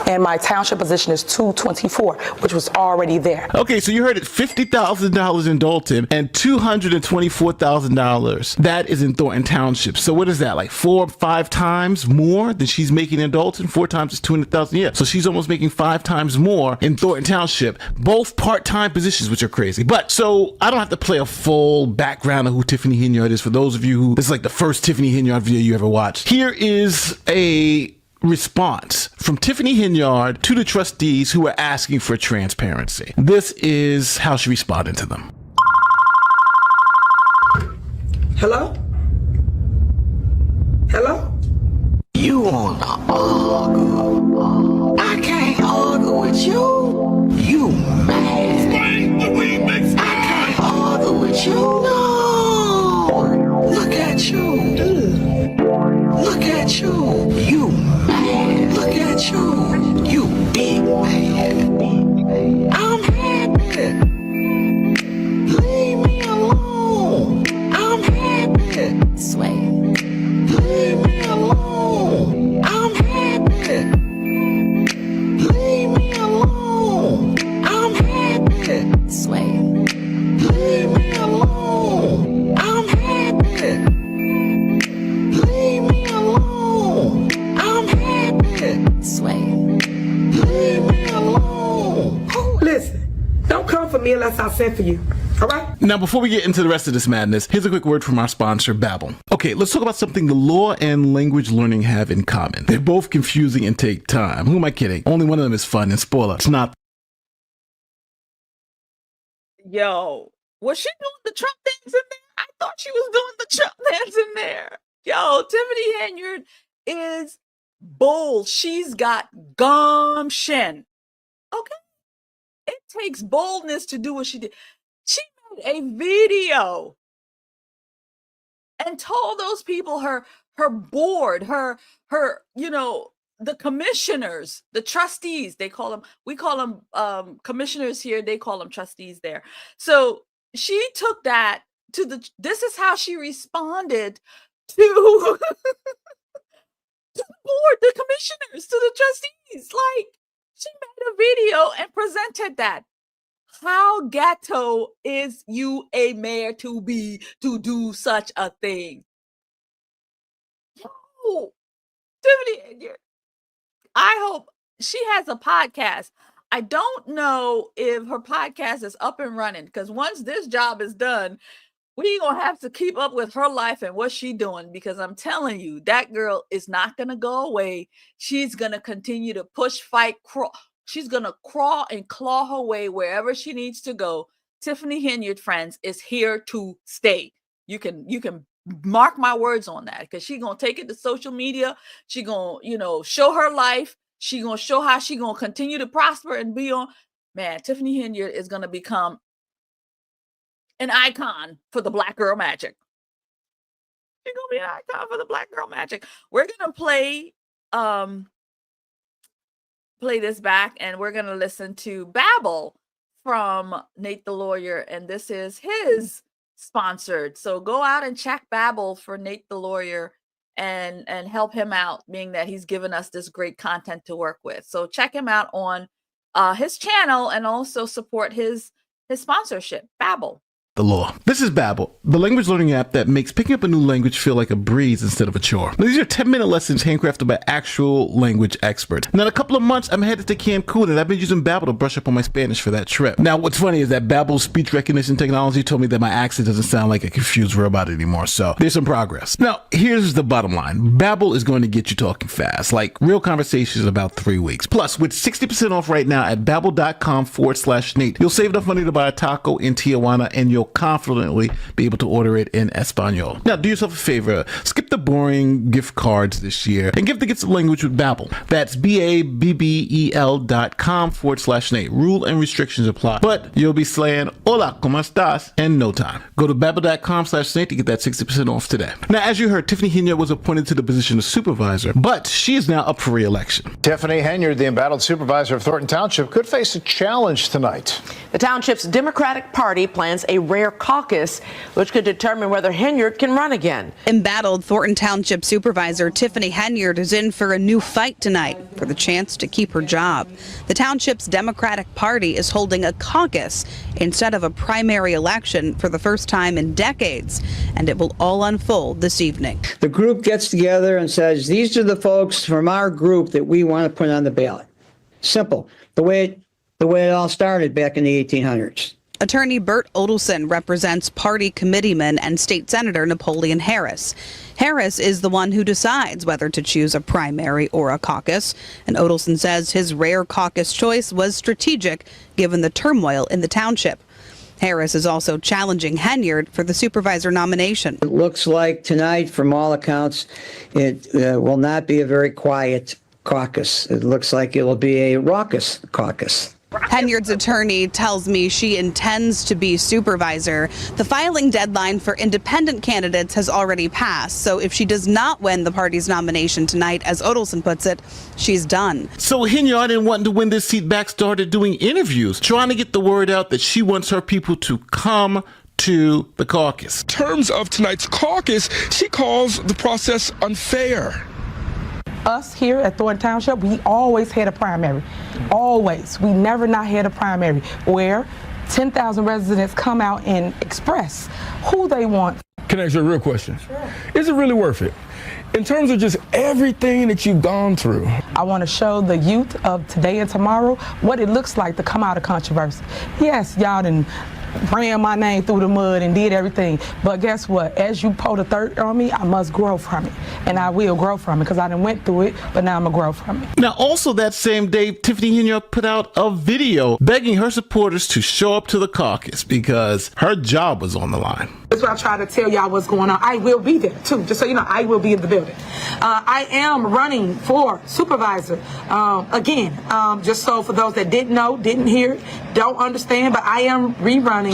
and my township position is $224,000, which was already there. Okay, so you heard it, $50,000 in Dalton and $224,000. That is in Thornton Township. So what is that, like 4 or 5 times more than she's making in Dalton? 4 times is $200,000. Yeah, so she's almost making 5 times more in Thornton Township. Both part-time positions, which are crazy. But so I don't have to play a full background of who Tiffany Henyard is for those of you who this is like the first Tiffany Henyard video you ever watched. Here is a response from Tiffany Henyard to the trustees who are asking for transparency. This is how she responded to them. Hello? Hello? You wanna argue? I can't argue with you. You mad? I can't argue with you. No. Look at you. Look at you. You mad? Look at you. You big mad. I'm happy. Leave me alone. I'm happy. Sway. Leave me alone. I'm happy. Leave me alone. I'm happy. Sway. Leave me alone. I'm happy. Leave me alone. I'm happy. Sway. Leave me alone. Listen, don't come for me unless I send for you. All right? Now, before we get into the rest of this madness, here's a quick word from our sponsor, Babbel. Okay, let's talk about something the law and language learning have in common. They're both confusing and take time. Who am I kidding? Only one of them is fun, and spoiler, it's not. Yo, was she doing the Trump dance in there? I thought she was doing the Trump dance in there. Yo, Tiffany Henyard is bold. She's got gumption. Okay? It takes boldness to do what she did. She made a video and told those people, her board, her the commissioners, the trustees, they call them, we call them commissioners here, they call them trustees there. So she took that to this is how she responded to the board, the commissioners, to the trustees. Like, she made a video and presented that. How ghetto is you a mayor to do such a thing? Oh, Tiffany, I hope she has a podcast. I don't know if her podcast is up and running, because once this job is done, we gonna have to keep up with her life and what she doing, because I'm telling you, that girl is not gonna go away. She's gonna continue to push, fight, crawl. She's gonna crawl and claw her way wherever she needs to go. Tiffany Henyard, friends, is here to stay. You can mark my words on that, because she's gonna take it to social media. She gonna, show her life. She gonna show how she gonna continue to prosper and be on. Man, Tiffany Henyard is gonna become an icon for the Black Girl Magic. She's gonna be an icon for the Black Girl Magic. We're gonna play this back, and we're gonna listen to Babble from Nate the Lawyer, and this is his sponsored. So go out and check Babble for Nate the Lawyer and help him out, being that he's given us this great content to work with. So check him out on his channel and also support his sponsorship, Babble. The law. This is Babbel, the language learning app that makes picking up a new language feel like a breeze instead of a chore. Now, these are 10-minute lessons handcrafted by actual language experts. Now, in a couple of months, I'm headed to Cancun, and I've been using Babbel to brush up on my Spanish for that trip. Now, what's funny is that Babbel's speech recognition technology told me that my accent doesn't sound like a confused robot anymore, so there's some progress. Now, here's the bottom line. Babbel is going to get you talking fast, like real conversations in about 3 weeks. Plus, with 60% off right now at babbel.com/Nate, you'll save enough money to buy a taco in Tijuana, and you'll confidently be able to order it in Espanol. Now, do yourself a favor. Skip the boring gift cards this year and give the gifts of language with Babbel. That's BABBEL.com/Nate. Rule and restrictions apply, but you'll be slaying "Hola, ¿cómo estás?" in no time. Go to babbel.com/Nate to get that 60% off today. Now, as you heard, Tiffany Henyard was appointed to the position of supervisor, but she is now up for re-election. Tiffany Henyard, the embattled supervisor of Thornton Township, could face a challenge tonight. The township's Democratic Party plans a rare caucus, which could determine whether Henyard can run again. Embattled Thornton Township Supervisor Tiffany Henyard is in for a new fight tonight for the chance to keep her job. The township's Democratic Party is holding a caucus instead of a primary election for the first time in decades, and it will all unfold this evening. The group gets together and says, these are the folks from our group that we want to put on the ballot. Simple. The way it all started back in the 1800s. Attorney Bert Odelson represents party committeeman and State Senator Napoleon Harris. Harris is the one who decides whether to choose a primary or a caucus, and Odelson says his rare caucus choice was strategic given the turmoil in the township. Harris is also challenging Henyard for the supervisor nomination. It looks like tonight, from all accounts, it will not be a very quiet caucus. It looks like it will be a raucous caucus. Henyard's attorney tells me she intends to be supervisor. The filing deadline for independent candidates has already passed, so if she does not win the party's nomination tonight, as Odelson puts it, she's done. So Henyard, in wanting to win this seat back, started doing interviews, trying to get the word out that she wants her people to come to the caucus. In terms of tonight's caucus, she calls the process unfair. Us here at Thornton Township, we always had a primary. Always. We never not had a primary where 10,000 residents come out and express who they want. Can I ask you a real question? Sure. Is it really worth it? In terms of just everything that you've gone through. I want to show the youth of today and tomorrow what it looks like to come out of controversy. Yes, y'all done ran my name through the mud and did everything. But guess what? As you pull the third on me, I must grow from it. And I will grow from it because I done went through it, but now I'm going to grow from it. Now, also that same day, Tiffany Henyard put out a video begging her supporters to show up to the caucus because her job was on the line. That's why I try to tell y'all what's going on. I will be there, too. Just so you know, I will be in the building. I am running for supervisor again. Just so for those that didn't know, didn't hear, don't understand, but I am rerunning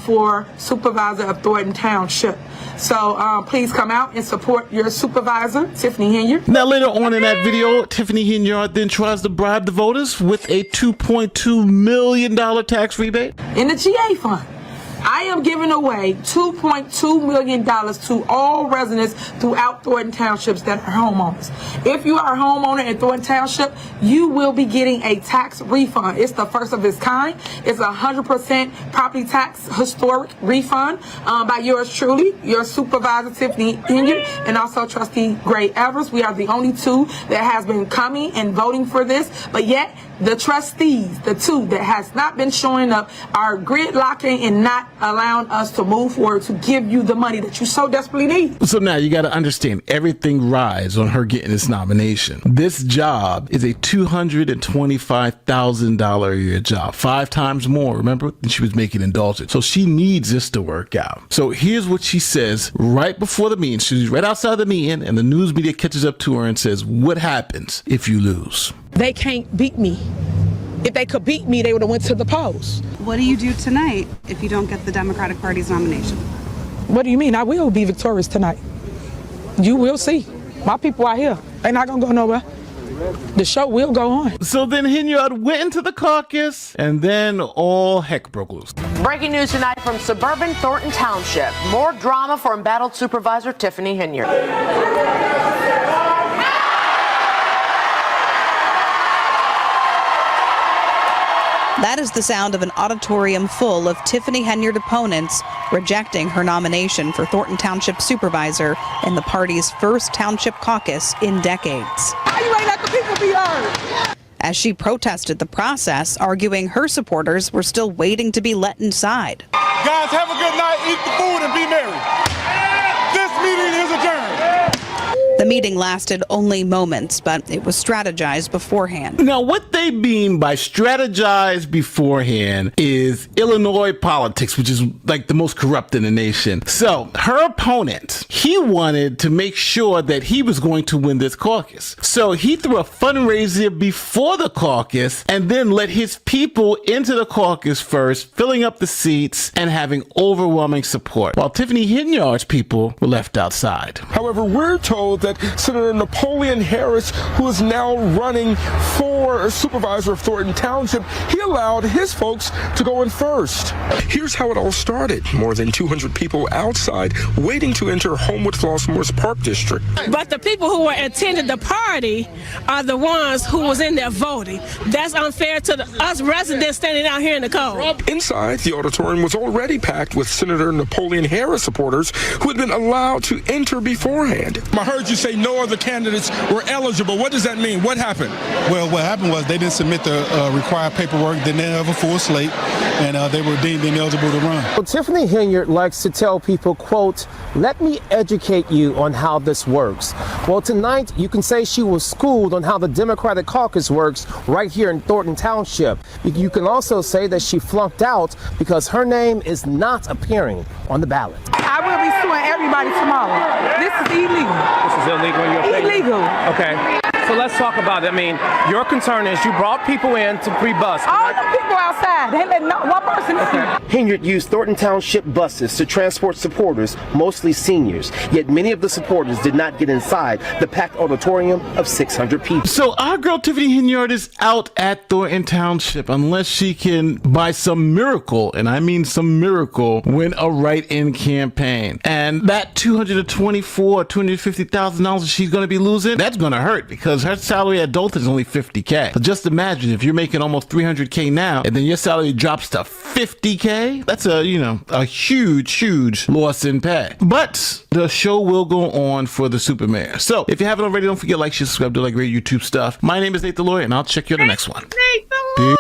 for supervisor of Thornton Township. So please come out and support your supervisor, Tiffany Henyard. Now, later on in that video, Tiffany Henyard then tries to bribe the voters with a $2.2 million tax rebate. In the GA fund. I am giving away $2.2 million to all residents throughout Thornton Townships that are homeowners. If you are a homeowner in Thornton Township, you will be getting a tax refund. It's the first of its kind. It's 100% property tax historic refund by yours truly, your supervisor, Tiffany Henyard, and also Trustee Gray Evers. We are the only two that has been coming and voting for this, but yet the trustees, the two that has not been showing up, are gridlocking and not allowing us to move forward to give you the money that you so desperately need. So now you got to understand, everything rides on her getting this nomination. This job is a $225,000 a year job, 5 times more, remember, than she was making in Dalton. So she needs this to work out. So here's what she says right before the meeting. She's right outside the meeting, and the news media catches up to her and says, what happens if you lose? They can't beat me. If they could beat me, they would have went to the polls. What do you do tonight if you don't get the Democratic Party's nomination? What do you mean? I will be victorious tonight. You will see. My people are here. They're not going to go nowhere. The show will go on. So then Henyard went into the caucus, and then all heck broke loose. Breaking news tonight from suburban Thornton Township. More drama for embattled Supervisor Tiffany Henyard. That is the sound of an auditorium full of Tiffany Henyard opponents rejecting her nomination for Thornton Township Supervisor in the party's first township caucus in decades. How you ain't let the people be heard? As she protested the process, arguing her supporters were still waiting to be let inside. Guys, have a good night, eat the food, and be merry. This meeting is adjourned. The meeting lasted only moments, but it was strategized beforehand. Now, what they mean by strategize beforehand is Illinois politics, which is like the most corrupt in the nation. So her opponent, he wanted to make sure that he was going to win this caucus. So he threw a fundraiser before the caucus and then let his people into the caucus first, filling up the seats and having overwhelming support, while Tiffany Henyard's people were left outside. However, we're told that Senator Napoleon Harris, who is now running for Supervisor of Thornton Township, he allowed his folks to go in first. Here's how it all started. More than 200 people outside waiting to enter Homewood Flossmoor's Park District. But the people who were attending the party are the ones who was in there voting. That's unfair to us residents standing out here in the cold. Inside, the auditorium was already packed with Senator Napoleon Harris supporters who had been allowed to enter beforehand. I heard you say no other candidates were eligible. What does that mean? What happened? Well, what happened was they didn't submit the required paperwork, they didn't have a full slate, and they were deemed ineligible to run. Well, Tiffany Henyard likes to tell people, quote, let me educate you on how this works. Well, tonight you can say she was schooled on how the Democratic caucus works right here in Thornton Township. You can also say that she flunked out because her name is not appearing on the ballot. I will be suing everybody tomorrow. This is illegal. This is illegal in your opinion? Illegal. Okay. So let's talk about it. I mean, your concern is you brought people in to pre-bus. All the people outside, they let not one person in. Henyard used Thornton Township buses to transport supporters, mostly seniors. Yet many of the supporters did not get inside the packed auditorium of 600 people. So our girl Tiffany Henyard is out at Thornton Township unless she can, by some miracle, and I mean some miracle, win a write-in campaign. And that $250,000 she's going to be losing, that's going to hurt because her salary at Dalton is only $50K. So just imagine if you're making almost $300K now and then your salary drops to $50K. That's a huge loss in pay. But the show will go on for the super mayor. So if you haven't already, don't forget, like, share, subscribe, do like great YouTube stuff. My name is Nate the Lawyer, and I'll check you on the next one. Nate the Lawyer.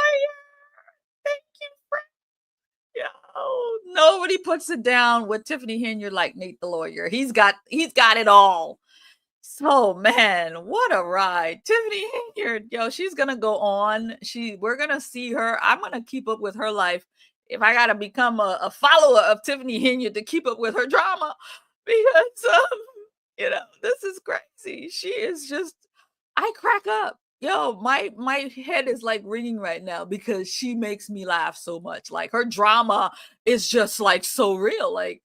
Thank you, friend. Yo, nobody puts it down with Tiffany Henyard like Nate the Lawyer. He's got it all. So man, what a ride. Tiffany Henyard, yo, she's gonna go on. We're gonna see her. I'm gonna keep up with her life. If I gotta become a follower of Tiffany Henyard to keep up with her drama, because this is crazy. She is just, I crack up. Yo, my head is like ringing right now because she makes me laugh so much. Like her drama is just like so real. Like,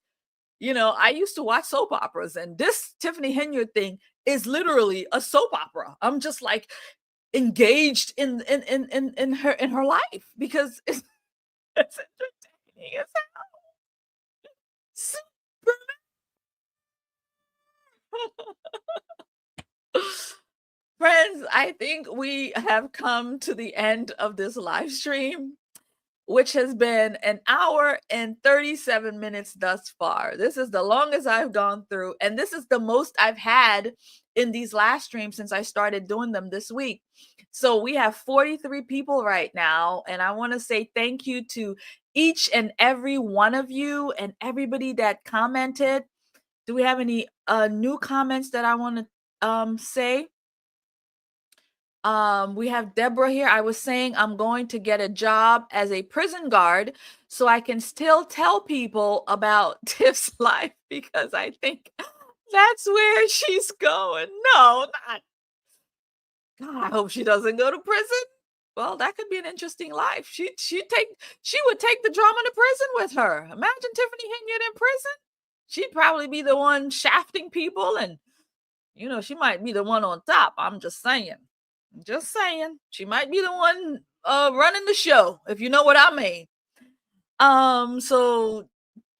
I used to watch soap operas, and this Tiffany Henyard thing is literally a soap opera. I'm just like engaged in her life because it's entertaining as hell. Friends, I think we have come to the end of this live stream. which has been an hour and 37 minutes thus far. This is the longest I've gone through, and this is the most I've had in these last streams since I started doing them this week. So we have 43 people right now, and I want to say thank you to each and every one of you and everybody that commented. Do we have any new comments that I want to say? We have Deborah here. I was saying I'm going to get a job as a prison guard so I can still tell people about Tiff's life because I think that's where she's going. No, not. God, I hope she doesn't go to prison. Well, that could be an interesting life. She would take the drama to prison with her. Imagine Tiffany Henyard in prison. She'd probably be the one shafting people, and she might be the one on top. I'm just saying. She might be the one running the show, if you know what I mean. So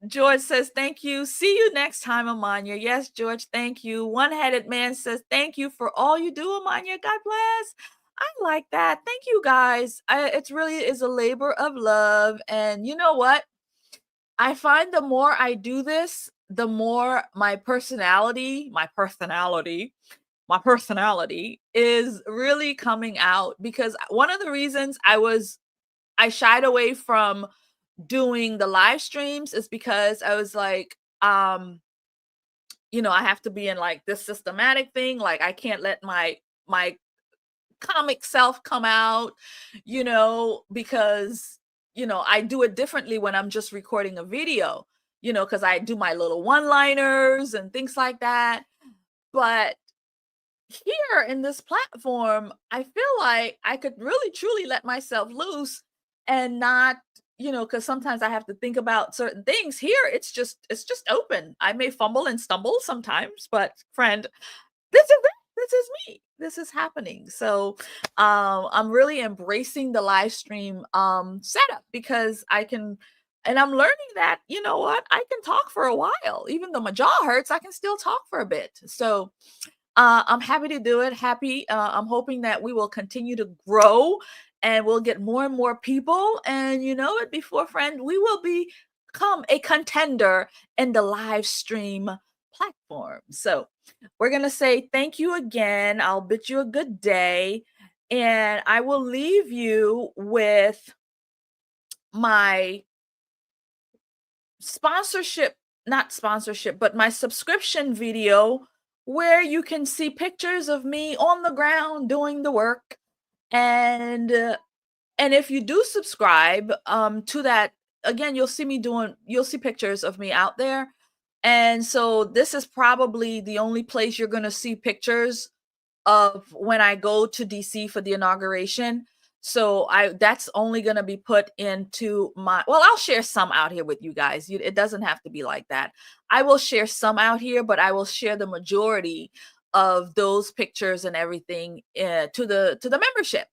George says, thank you. See you next time, Amania. Yes, George, thank you. One-headed man says, thank you for all you do, Amania. God bless. I like that. Thank you, guys. It really is a labor of love. And you know what? I find the more I do this, the more my personality is really coming out, because one of the reasons I shied away from doing the live streams is because I was like, I have to be in like this systematic thing. Like I can't let my comic self come out, because, I do it differently when I'm just recording a video, because I do my little one-liners and things like that. But here in this platform, I feel like I could really truly let myself loose and not, because sometimes I have to think about certain things. Here it's just open. I may fumble and stumble sometimes, but friend, this is it. This is me. This is happening. So I'm really embracing the live stream setup, because I can, and I'm learning that, you know what, I can talk for a while. Even though my jaw hurts, I can still talk for a bit. So I'm happy to do it. I'm hoping that we will continue to grow and we'll get more and more people. And before, friend, we will become a contender in the live stream platform. So we're going to say thank you again. I'll bid you a good my I will leave you with my my subscription video, where you can see pictures of me on the ground doing the work. And if you do subscribe to that, again, you'll see pictures of me out there. And so this is probably the only place you're going to see pictures of when I go to DC for the inauguration. So that's only going to be put into I'll share some out here with you guys. It doesn't have to be like that. I will share some out here, but I will share the majority of those pictures and everything to the membership.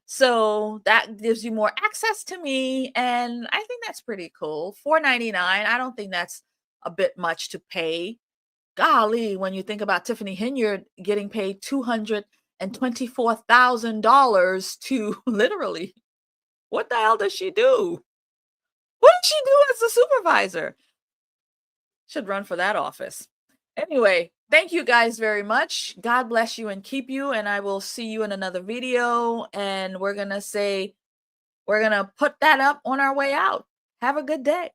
So that gives you more access to me. And I think that's pretty cool. $4.99. I don't think that's a bit much to pay. Golly, when you think about Tiffany Henyard getting paid $224,000 to literally, what the hell does she do? What does she do as a supervisor? Should run for that office. Anyway, thank you guys very much. God bless you and keep you. And I will see you in another video. And we're going to put that up on our way out. Have a good day.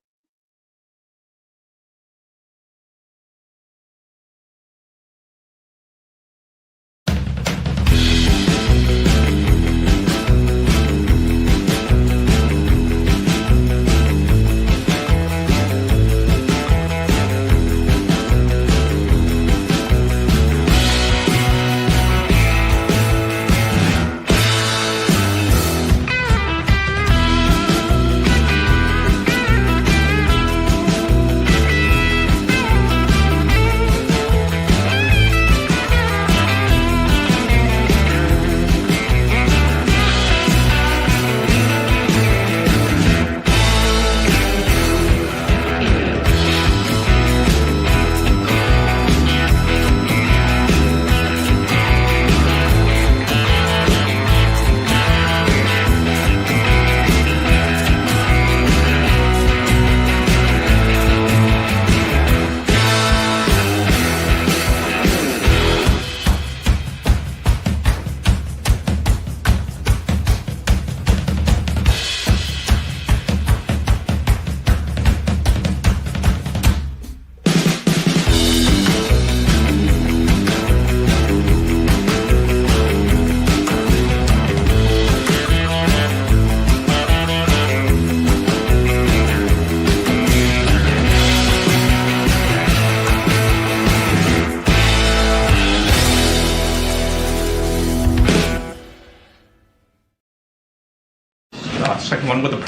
second one with the